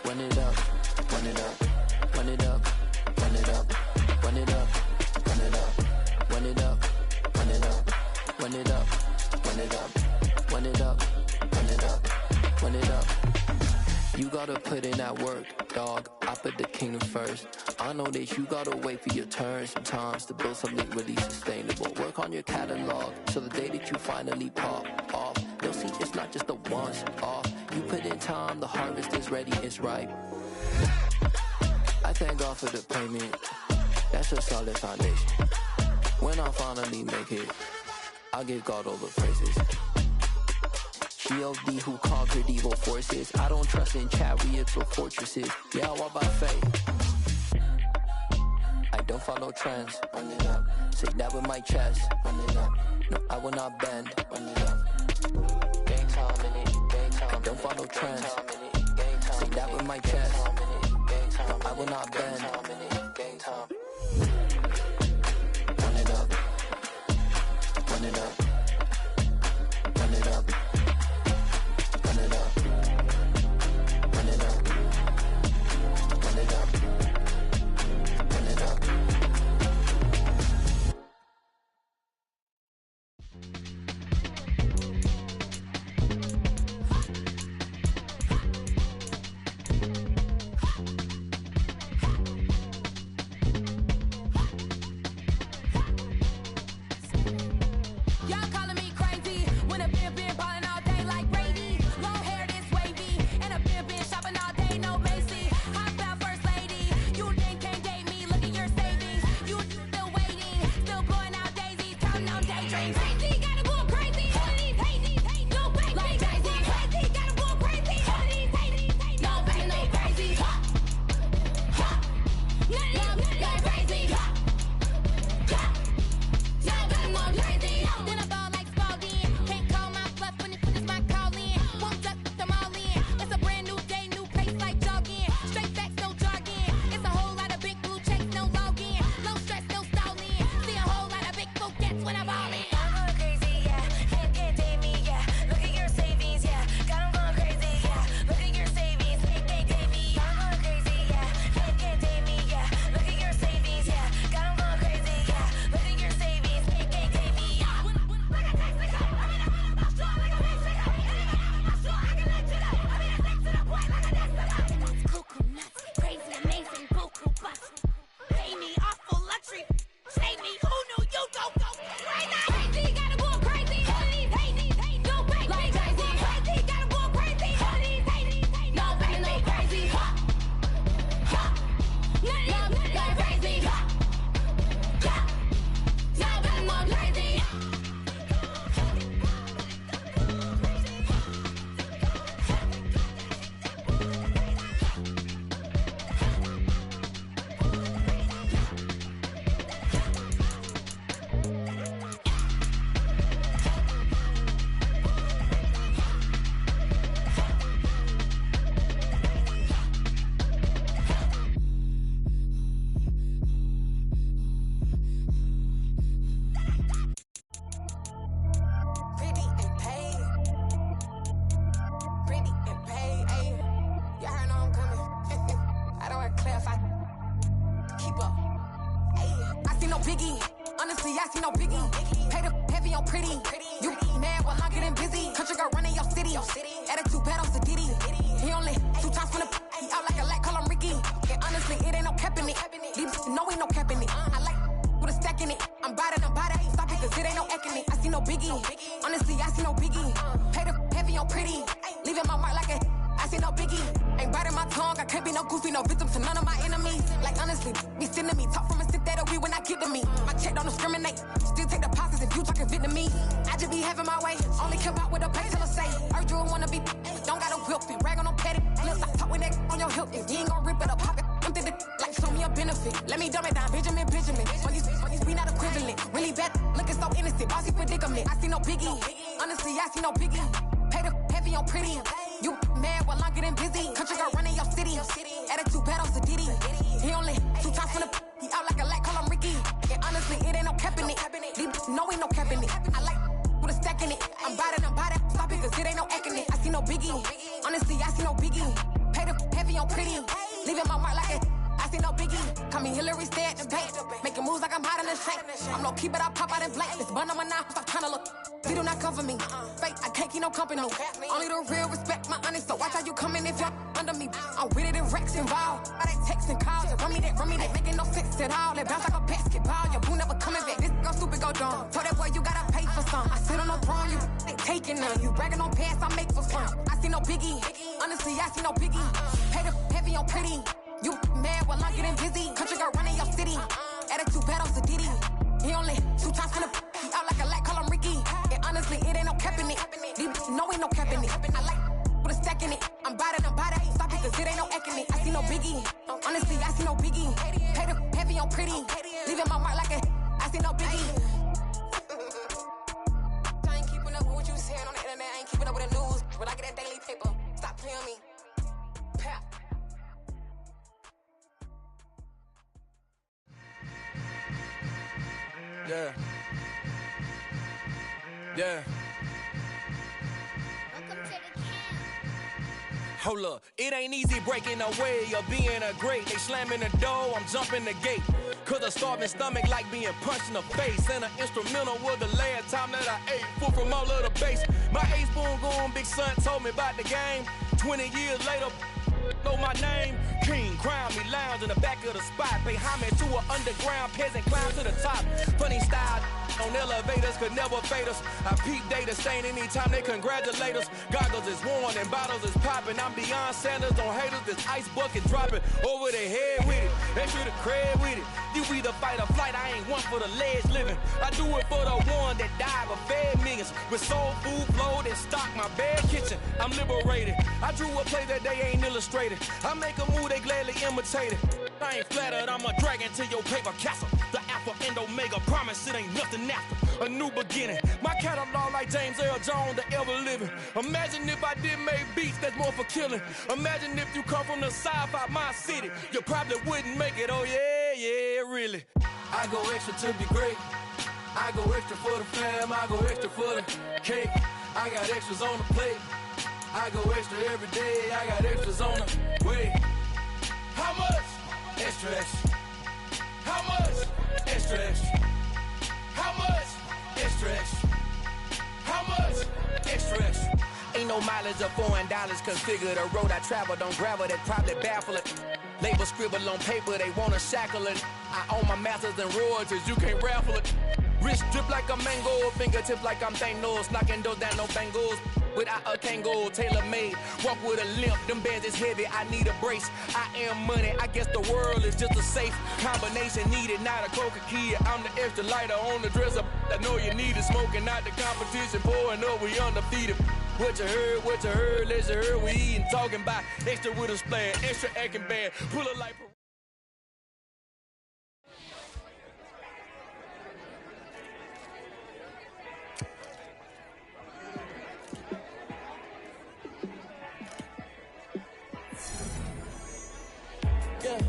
Run it up. Run it up. Run it up. Run it up. Run it up. Run it up. Run it up. Run it up. Run it up. Run it up. Run it up. Run it up. Run it up. You gotta put in that work, dog. I put the kingdom first. I know that you gotta wait for your turn sometimes to build something really sustainable. Work on your catalog, so the day that you finally pop off, they'll see it's not just a once off. You put in time, the harvest is ready, it's ripe. I thank God for the payment, that's a solid foundation. When I finally make it, I'll give God all the praises. G.O.D. who conquered evil forces. I don't trust in chariots or fortresses. Yeah, I walk by faith. I don't follow trends. Run it up. Say that with my chest. Run it up. No, I will not bend. Run it up. Gang time in it. Gang time. I don't follow trends. Say that with my chest. No, I will not bend. Gang time. Run it up. Run it up. Run it up. Run it up. Run it up. Run it up. Run it up. taking none. You bragging on past, I make for fun. I see no biggie. Honestly, I see no biggie. Pay the heavy on pretty. You mad while I'm getting busy. Country girl running your city. Attitude bad on Sadiddy. He only 2 times finna he out like a light, call him Ricky. And honestly, it ain't no cap in it. These bitches know ain't no cap in it. I like with a stack in it. I'm bout it. Stop it, cause it ain't no acting it. I see no biggie. Honestly, I see no biggie. Pay the heavy on pretty. Leaving my mark like a I see no biggie. I ain't keeping up with what you saying on the internet. I ain't keeping up with the news. But I get that daily paper. Stop playing me. Pap. Yeah. Yeah. Hold up, it ain't easy breaking away or being a great. They slamming the door, I'm jumping the gate. Cause a starving stomach like being punched in the face. And an instrumental was the last time that I ate. Food from all of the bass. My ace boom goon, big son told me about the game. 20 years later, know my name. King, crown me, lounge in the back of the spot. Pay homage to an underground peasant, climb to the top. Funny style on elevators could never fade us. I peep data stain anytime they congratulate us. Goggles is worn and bottles is popping. I'm beyond Sanders on haters. This ice bucket dropping over their head with it. They should have cred with it. You either fight or flight. I ain't one for the ledge living. I do it for the one that died but fed millions. With soul food flowed and stocked my bad kitchen. I'm liberated. I drew a play that they ain't illustrated. I make a move they gladly imitated. I ain't flattered. I'm a dragon to your paper castle. The Alpha and Omega promise it ain't nothing after a new beginning. My catalog like James Earl Jones, the ever living. Imagine if I did make beats that's more for killing. Imagine if you come from the sci-fi my city, you probably wouldn't make it. Oh yeah, yeah, really. I go extra to be great. I go extra for the fam. I go extra for the cake. I got extras on the plate. I go extra every day. I got extras on the way. How much? Extra, extra. How much? Extra, extra. How much? Extra, extra. How much? Extra, extra. Ain't no mileage of $4 configure the road I travel. Don't gravel that probably baffle it. Label scribble on paper, they wanna shackle it. I own my masters and royalties, you can't raffle it. Wrist drip like a mango, fingertips like I'm Thanos, knocking those down, no bangles. Without a Kango, tailor-made, walk with a limp, them bands is heavy, I need a brace. I am money, I guess the world is just a safe combination needed, not a coca key. I'm the extra lighter on the dresser, I know you need it, smoking out the competition, pouring up, we undefeated. What you heard, let's hear we eating, talking about extra with a splash, extra acting bad, pull a light. Yeah,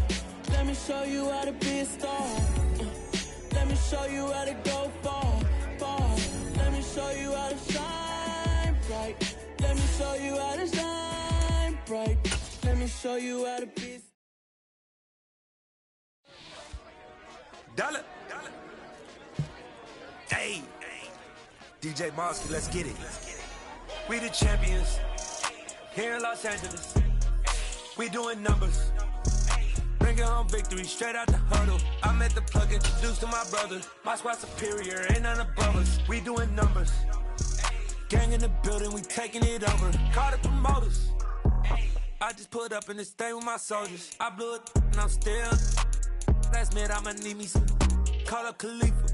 let me show you how to be a star. Let me show you how to go far, far. Let me show you how to shine bright. Let me show you how to shine bright. Let me show you how to be. Dollar. Hey, DJ Mosky, let's get it. We the champions here in Los Angeles. We doing numbers. Bringing home victory straight out the huddle. I'm at the plug, introduced to my brother. My squad superior, ain't none above us. We doing numbers. Gang in the building, we taking it over. Call the promoters. I just put up in this thing with my soldiers. I blew it and I'm still. Last minute, I'ma need me some. Call up Khalifa.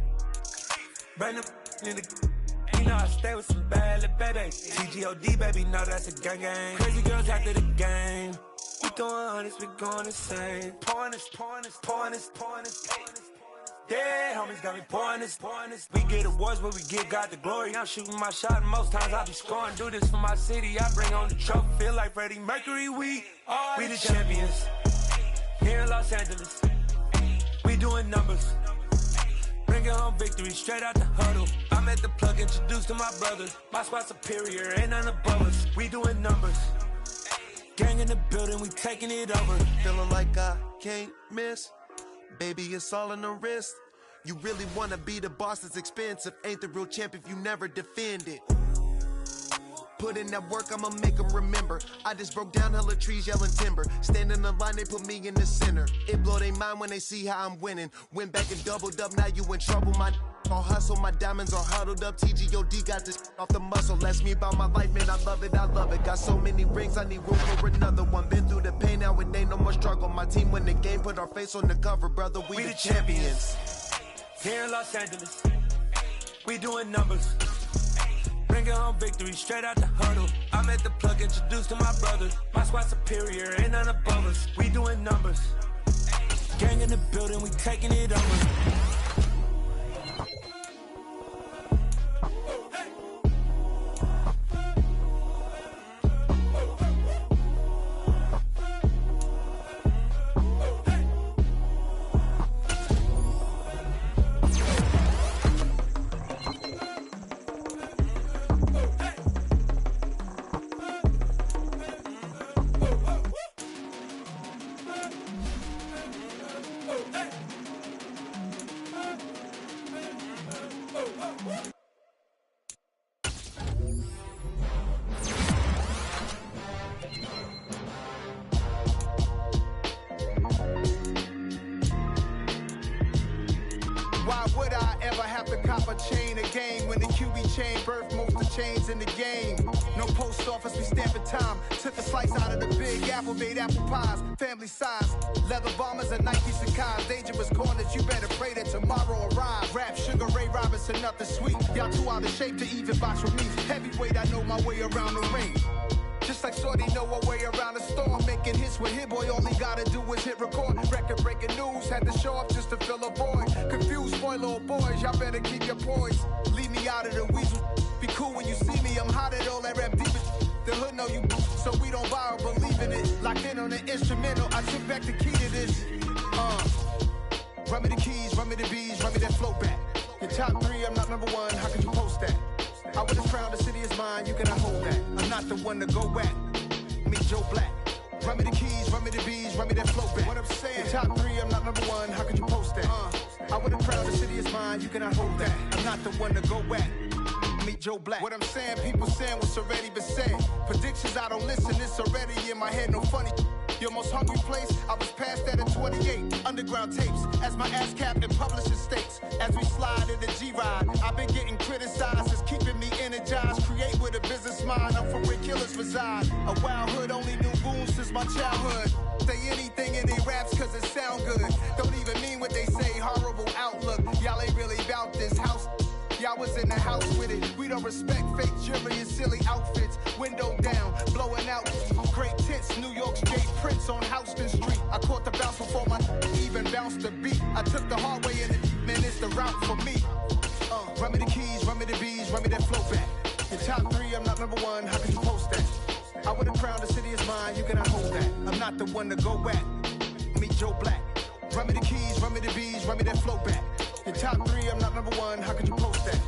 Bring them in the. You know I stay with some bad little babies. TGOD, baby, know that's a gang gang. Crazy girls after the game. We going honest, we going insane. Pouring this. Yeah, homies got me pouring this. We get awards, but we give God the glory. I'm shooting my shot, and most times I be scoring. Do this for my city, I bring on the trophy. Feel like Freddie Mercury, we the champions. Here in Los Angeles, we doing numbers. Bringing home victory straight out the huddle. I'm at the plug, introduced to my brother. My squad superior, ain't none above us. We doing numbers. Gang in the building, we taking it over. Feeling like I can't miss. Baby, it's all in the wrist. You really wanna be the boss, it's expensive. Ain't the real champ if you never defend it. Put in that work, I'ma make them remember. I just broke down hella trees, yelling timber. Stand in the line, they put me in the center. It blow their mind when they see how I'm winning. Went back and doubled up, now you in trouble, my on hustle, my diamonds are huddled up. TGOD got this off the muscle. That's me about my life, man. I love it, I love it. Got so many rings, I need room for another one. Been through the pain, now it ain't no more struggle. My team win the game, put our face on the cover, brother. We the champions. Here in Los Angeles, we doing numbers. Bringing home victory straight out the huddle. I'm at the plug, introduced to my brother. My squad superior, ain't none above us. We doing numbers. Gang in the building, we taking it over. Why would I ever have to cop a chain again when the QB chain birthed most of chains in the game? No post office, we stamping time. Took a slice out of the big apple, made apple pies, family size. Leather bombers and Nike Sacai's. Dangerous corners, you better pray that tomorrow arrives. Rap, Sugar Ray Robinson, nothing sweet. Y'all too out of shape to even box with me. Heavyweight, I know my way around the ring. Just like Shorty know her way around the storm. Making hits with Hit Boy, all he gotta do is hit record. Record breaking news, had to show up just to fill a void. Confused, spoiled little boys, y'all better keep your poise. Leave me out of the weasel. Be cool when you see me, I'm hot at all that rap deep. The hood know you, so we don't borrow, believe in it. Locked in on the instrumental, I took back the key to this. Run me the keys, run me the bees, run me that flow back. Your top three, I'm not number one, how could you post that? I would have crowned the city is mine, you cannot hold that. I'm not the one to go back. Me, Joe Black. Run me the keys, run me the bees, run me that flow back. What I'm saying, your top three, I'm not number one, how could you post that? I would have crowned the city is mine, you cannot hold that. I'm not the one to go back. Meet Joe Black. What I'm saying, people saying what's already been said. Predictions, I don't listen, it's already in my head, no funny. Your most hungry place, I was past that at 28. Underground tapes, as my ass cap in publishing states. As we slide in the G-Ride, I've been getting criticized, it's keeping me energized. Create with a business mind, I'm from where killers reside. A wild hood, only knew goons since my childhood. Say anything in they raps cause it sound good. Don't even mean what they say, horrible outlook. Y'all ain't really about this house. Y'all was in the house with it. We don't respect fake jewelry and silly outfits. Window down, blowing out. Great tits, New York's Jay Prince on Houston Street. I caught the bounce before my even bounced the beat. I took the hard way and man, it's the route for me. Run me the keys, run me the bees, run me that flow back. Your top three, I'm not number one, how could you post that? I would have crowned the city is mine, you cannot hold that. I'm not the one to go back. Meet Joe Black. Run me the keys, run me the bees, run me that flow back. Your top three, I'm not number one, how could you post that?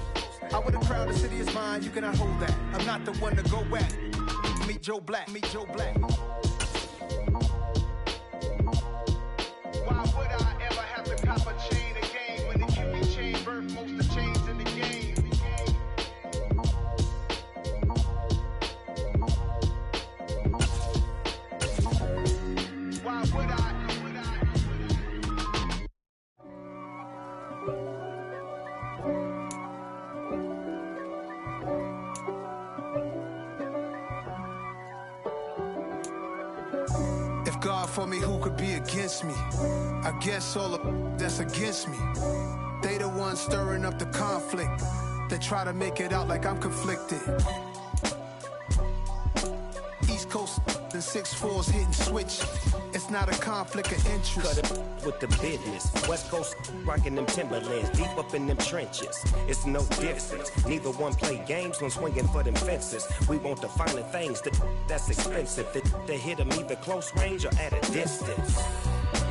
I would have crowned the city is mine, you cannot hold that. I'm not the one to go back. Meet Joe Black, meet Joe Black. Why would I ever have to cop a chain again when the QB chain birthed most of the chains in the game? Why would I? God for me, who could be against me? I guess all of that's against me. They the ones stirring up the conflict. They try to make it out like I'm conflicted. East Coast and 6'4's hitting switch. It's not a conflict of interest. Cut it with the business. West Coast rocking them Timberlands, deep up in them trenches. It's no difference. Neither one play games when swinging for them fences. We want the finer things that's expensive. That hit them either close range or at a distance.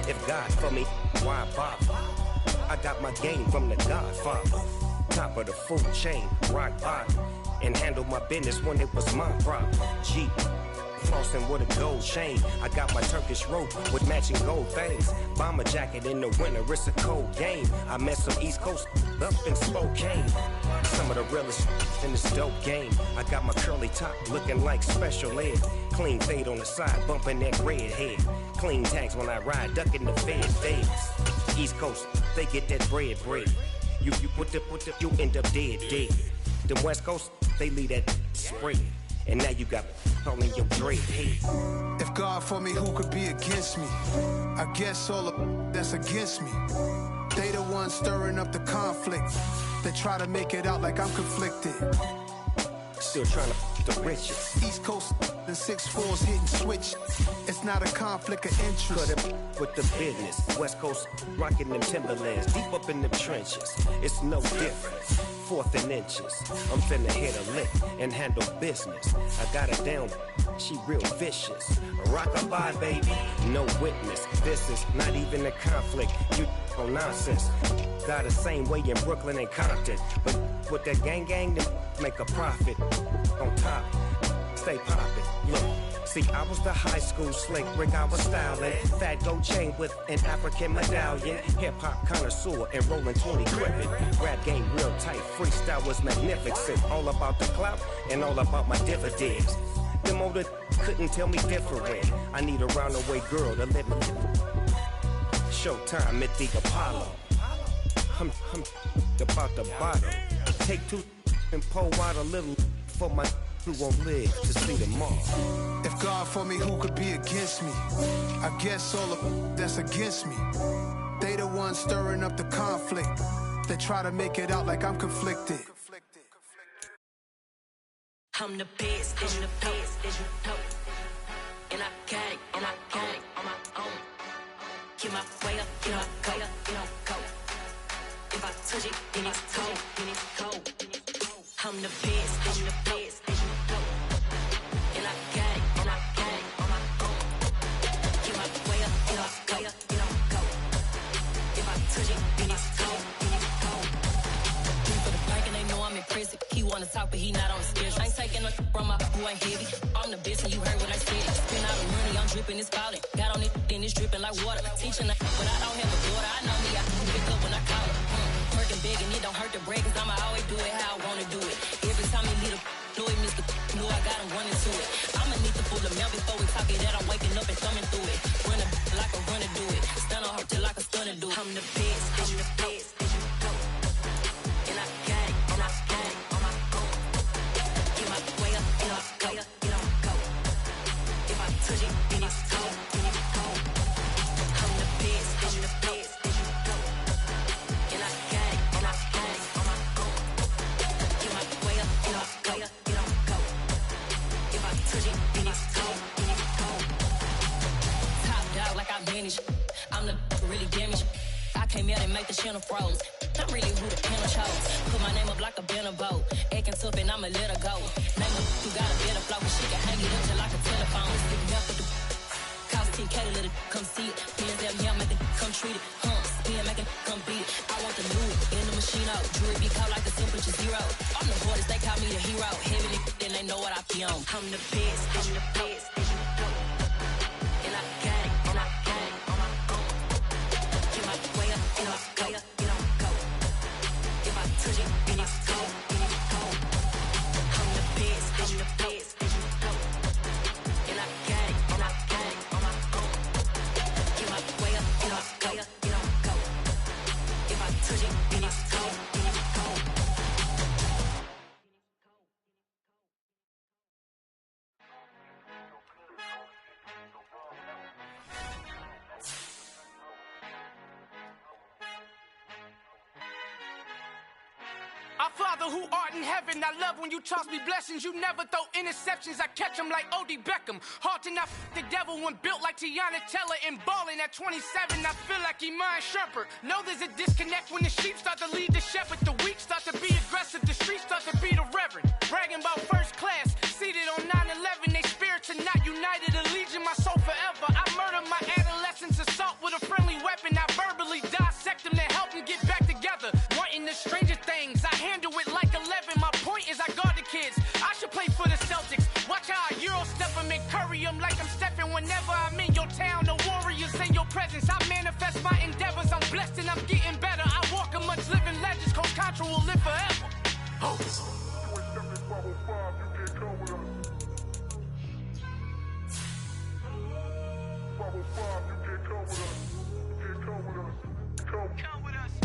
If God for me, why bother? I got my game from the Godfather. Top of the food chain, rock bottom. And handle my business when it was my problem. Jeep. Flossing with a gold chain. I got my Turkish rope with matching gold things. Bomber jacket in the winter, it's a cold game. I met some East Coast up in Spokane. Some of the realest in this dope game. I got my curly top looking like special ed. Clean fade on the side, bumping that red head. Clean tags when I ride, ducking the feds. East Coast, they get that bread. You you end up dead. Them West Coast, they leave that spread. And now you got all in your dread head. If God for me, who could be against me? I guess all the that's against me. They the ones stirring up the conflict. They try to make it out like I'm conflicted. Still trying to the riches. East Coast, the 6'4s hitting switch. It's not a conflict of interest. Cut it with the business. West Coast rocking them Timberlands. Deep up in them trenches. It's no difference. 4th and inches. I'm finna hit a lick and handle business. I got her down, she real vicious. Rock-a-bye, baby, no witness. This is not even a conflict. You on nonsense. Got the same way in Brooklyn and Compton. But with that gang, then make a profit. On top, stay poppin'. Look. See, I was the high school slick Rick, I was styling. Fat gold chain with an African medallion. Hip-hop connoisseur and rolling 20 gripping. Rap game real tight, freestyle was magnificent. All about the clout and all about my dividends. Them older couldn't tell me different. I need a round-the-way girl to live with. Showtime at the Apollo. I'm about the bottom. Take 2 and pour out a little for my who won't live to see them all. If God for me, who could be against me? I guess all of that's against me. They the ones stirring up the conflict. They try to make it out like I'm conflicted. I'm the best, I'm the best, as you know. And I got it, on my own. Get my way up, get my go. If I touch it, then it's cold. I'm the best, as you know. And I got it, on my own. Get my way up, get my go. If I touch it, then it's cold. For the bank and they know I'm in prison. He wanna talk, but he not on the schedule. I ain't taking no from my who ain't heavy. I'm the best and you heard what I said. Spend all the money, I'm dripping, it's falling. Got on it, then it's dripping like water. Teaching but I don't have a daughter. I know me, I can pick up when I call her. Working big and it don't hurt to break, cause I'ma always do it how I wanna do it. Every time he lead a know it, Mr. Know I got him running to it. I'ma need to pull the mail before we talk it that I'm waking up and thumbing through it. Running like a runner do it. Stun on her till like a stunner do it. I'm the best, as you know. And I got it, on my own. Get my way up, get my go. If I touch it, then it's cold. I'm the best, as you know. And I got it, on my own. Get my way up, get my go. If I touch it, then it's cold. Top dog like I vanished. I'm the really damaged. I came out and make the channel froze. I'm really who the panel chose. Put my name up like a banner boat. Acting tough and I'ma let her go. Name her who got a better flow, cause she can hang it up till like a telephone. Stick me up with the cost 10K to let it come see it. Pins that me, I make it come treat it. Spin, make it come beat it. I want the new in the machine out. Jewelry be called like the temperature 0. I'm the boys, they call me the hero. Heavy then they know what I be on. I'm the best, as you know. And I got it, on my own. Get my way up, get my go. If I touch it, then it's cold. I'm the best, as you know. And I got it, on my own. Get my way up, get my go. If I touch it, then it's cold. Our Father who art in heaven, I love when you toss me blessings. You never throw interceptions, I catch them like O.D. Beckham. Hard to not the devil when built like Tiana Teller and balling at 27. I feel like Iman Shumpert. Know there's a disconnect when the sheep start to lead the shepherd. The weak start to be aggressive, the streets start to be the reverend. Bragging about first class, seated on 9/11. They spirits are not united, a legion, my soul forever. I murder my adolescence, assault with a friendly weapon. I verbally dissect them to help them get back together. Wanting the stranger things, I handle it like 11. My point is I guard the kids. I should play for the Celtics. Watch how I Euro step them and curry them like I'm stepping. Whenever I'm in your town, the Warriors in your presence. I manifest my endeavors. I'm blessed and I'm getting better. I walk amongst living legends. Coach Contra will live forever. Oh.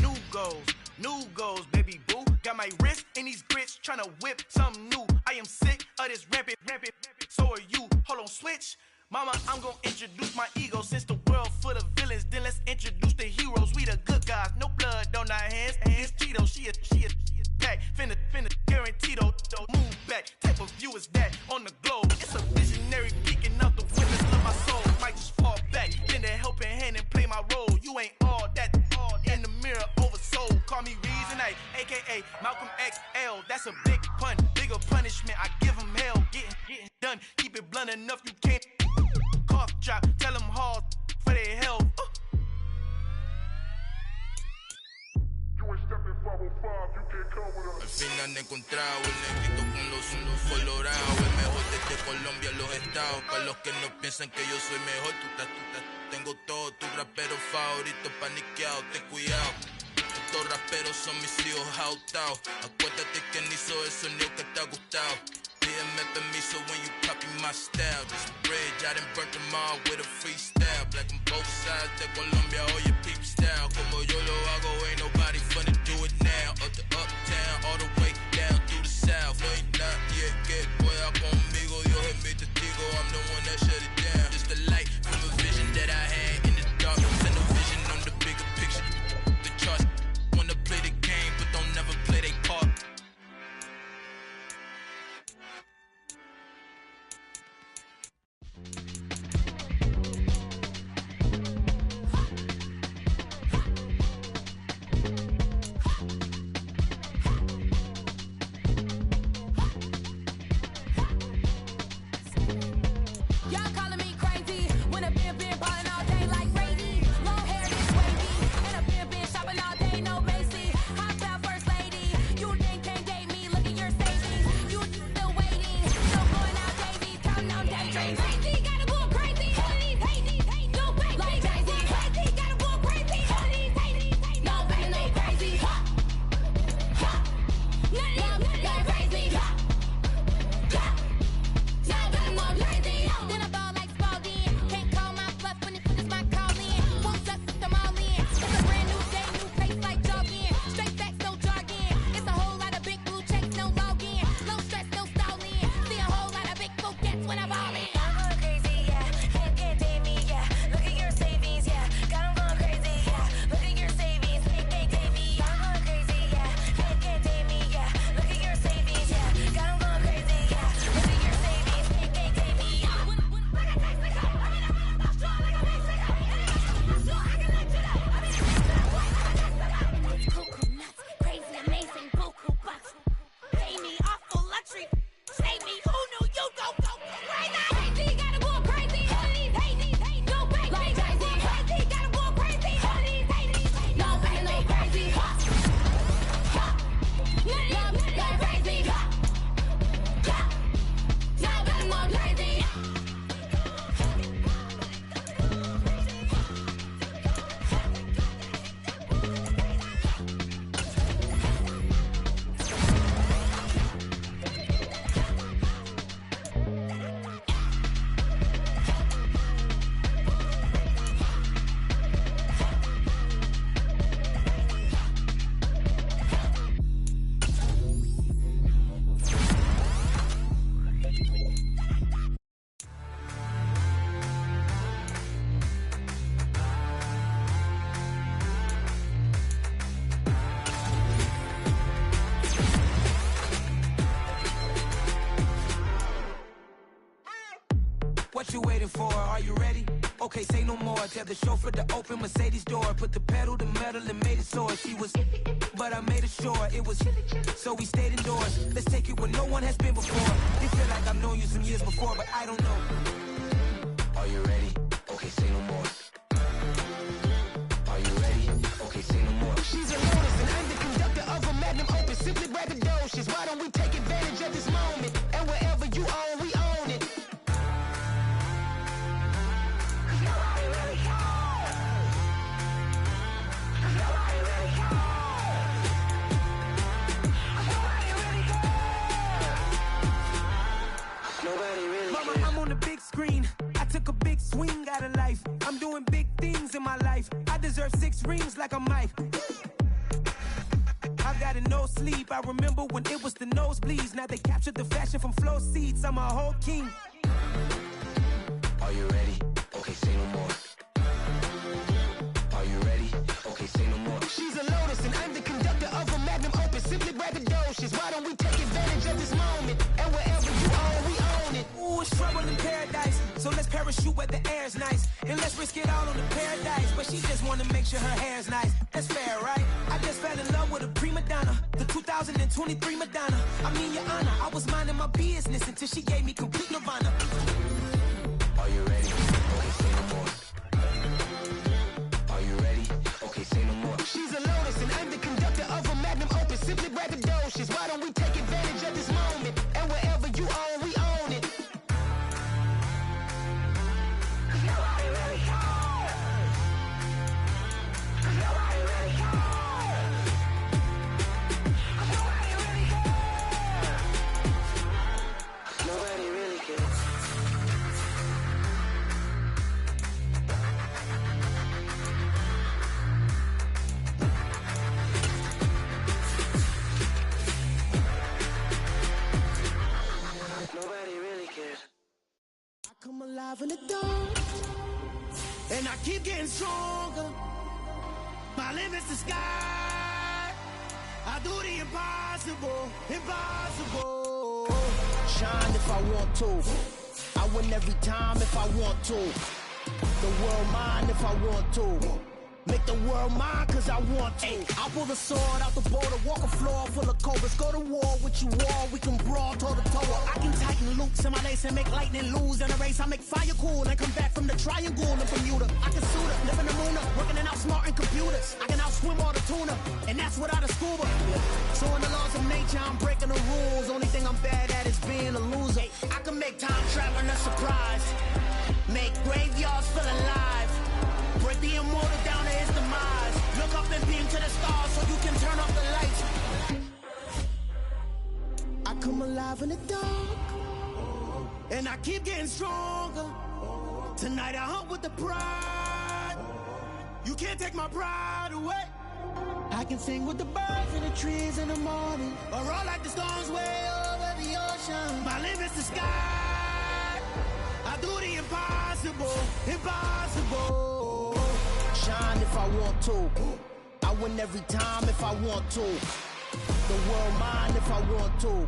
New goals, New goals, baby boo. Got my wrist in these grits, tryna whip something new. I am sick of this rampant. So are you. Hold on, switch. Mama, I'm gonna introduce my ego. Since the world full of villains, then let's introduce the heroes. We the good guys, no blood on our hands. It's Cheeto, she a pack. Finna guarantee though. Move back, type of view is that on the globe. It's a visionary peeking out the windows of my soul. Might just fall back, lend a helping hand and play my role. You ain't all that, in the mirror oversold. Call me Reason A, aka Malcolm XL. That's a big pun, bigger punishment. I give him hell, getting done. Keep it blunt enough, you can't. Cough drop, tell them hard for their health. Al fin han encontrado el negrito con los unos colorados. El mejor desde Colombia, los estados. Para los que no piensan que yo soy mejor, tengo todos tus raperos favoritos paniqueados. Ten cuidado, estos raperos son mis hijos jautados. Acuérdate que ni hizo el sonido que te ha gustado. Pídeme permiso when you copy my style. This bridge, I done burnt them all with a freestyle. Black on both sides de Colombia, oye peep style. Como yo lo hago, ain't nobody finna do it now. Up to uptown, all the way down through the south. No hay nadie que pueda conmigo, Dios es mi testigo. I'm the one that shut it down. Just the light from a vision that I had in the dark. Send no vision on the bigger picture. The charts wanna play the game, but don't never play their part. What you waiting for? Are you ready? Okay, say no more. Tell the chauffeur to open Mercedes door. Put the pedal to metal and made it soar. She was, but I made it sure it was. So we stayed indoors. Let's take it where no one has been before. You feel like I've known you some years before, but I don't know. Are you ready? Okay, say no more. Are you ready? Okay, say no more. She's a lotus and I'm the conductor of a magnum opus. Simply braggadocious. Why don't we take advantage of this moment? And wherever you own, we own it. Mama, I'm on the big screen. I took a big swing out of life. I'm doing big things in my life. I deserve 6 rings like a Mike. that in no sleep. I remember when it was the nosebleeds. Now they captured the fashion from flow seats. I'm a whole king. Are you ready? Okay, say no more. Are you ready? Okay, say no more. She's a lotus and I'm the conductor of a magnum opus. Simply braggadocious. Why don't we take advantage of this moment? And wherever you own, we own it. Ooh, it's trouble in paradise. So let's parachute where the air's nice. And let's risk it all on the paradise. But she just wanna make sure her hair's nice. That's fair, right? I just fell in love with a prima donna. The 2023 Madonna. I mean, Your Honor, I was minding my business until she gave me complete nirvana. Are you ready? Okay, say no more. Are you ready? Okay, say no more. She's a lotus and I'm the conductor of a magnum opus. Simply braggadocious. Why don't we take advantage of this moment? And wherever you own, we own it. Nobody really cares. Nobody really cares. Nobody really cares. Nobody really cares. Nobody really cares. I come alive in the dark, and I keep getting stronger. My limit's the sky. I do the impossible, impossible. Shine if I want to. I win every time if I want to. The world mine if I want to. Make the world mine cause I want to. I'll pull the sword out the border, walk a floor full of cobras. Go to war with you all, we can brawl toe to toe. I can tighten loops in my lace and make lightning lose in a race. I make fire cool and come back from the triangle in Bermuda. I can suit up, live in the moon up, working and outsmarting computers. I can outswim all the tuna, and that's without a scuba. So in the laws of nature, I'm breaking the rules. Only thing I'm bad at is being a loser. I can make time traveling a surprise, make graveyards feel alive. Break the immortal down to his demise. Look up and beam to the stars so you can turn off the lights. I come alive in the dark, and I keep getting stronger. Tonight I hunt with the pride. You can't take my pride away. I can sing with the birds and the trees in the morning, or roll like the storms way over the ocean. My limit's the sky. I do the impossible, impossible. Shine if I want to. I win every time if I want to. The world mine if I want to.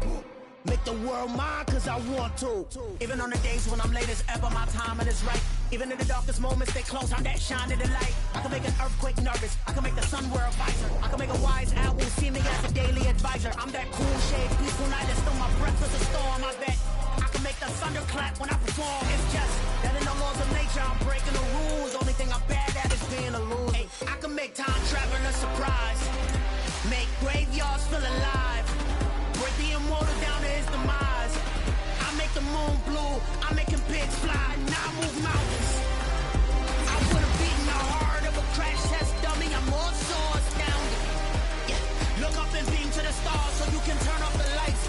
Make the world mine cause I want to. Even on the days when I'm late as ever, my timing is right. Even in the darkest moments, stay close, I'm that shine in the light. I can make an earthquake nervous, I can make the sun wear a visor. I can make a wise owl see me as a daily advisor. I'm that cool shade, peaceful night, that's still my breath is a storm, I bet. I can make the thunder clap when I perform. It's just that in the laws of nature, I'm breaking the rules. Only thing I'm bad at is being a loser. Hey, I can make time traveling a surprise, make graveyards feel alive, break the immortal down to his demise. I make the moon blue, I'm making pigs fly, now I move mountains. I would've beaten the heart of a crash test dummy. I'm more so astounded. Yeah. Look up and beam to the stars so you can turn off the lights.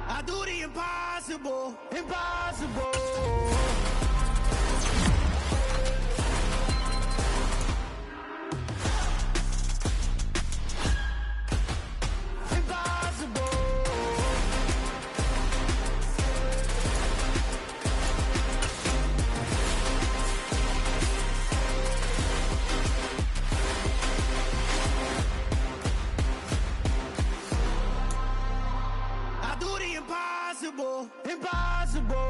I do the impossible, impossible. Impossible, impossible.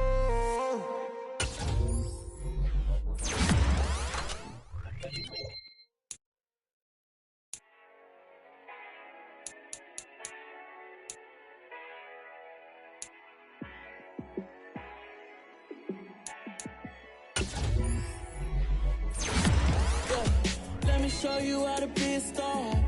Let me show you how to be a star.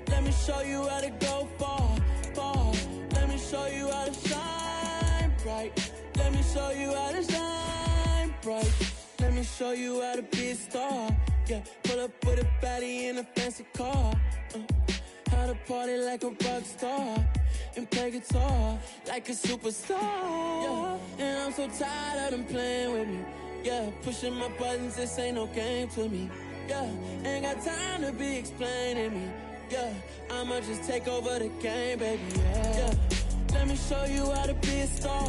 Let me show you how to go far, far. Let me show you how to shine bright. Let me show you how to shine bright. Let me show you how to be a star. Yeah, pull up with a baddie in a fancy car. How to party like a rock star and play guitar like a superstar. Yeah, and I'm so tired of them playing with me. Yeah, pushing my buttons, this ain't no game to me. Yeah, ain't got time to be explaining me. Yeah, I'ma just take over the game, baby. Yeah, let me show you how to be a star.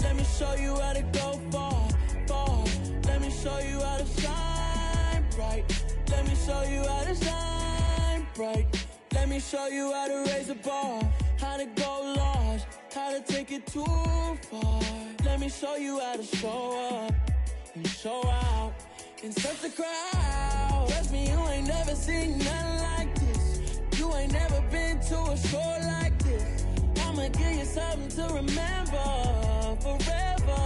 Let me show you how to go far, far. Let me show you how to shine bright. Let me show you how to shine bright. Let me show you how to raise a bar, how to go large, how to take it too far. Let me show you how to show up and show out in such a crowd. Trust me, you ain't never seen nothing like this. You ain't never been to a show like this. I'ma give you something to remember forever.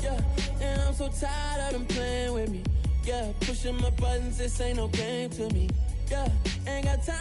Yeah, and I'm so tired of them playing with me. Yeah, pushing my buttons, this ain't no game to me. Yeah, ain't got time.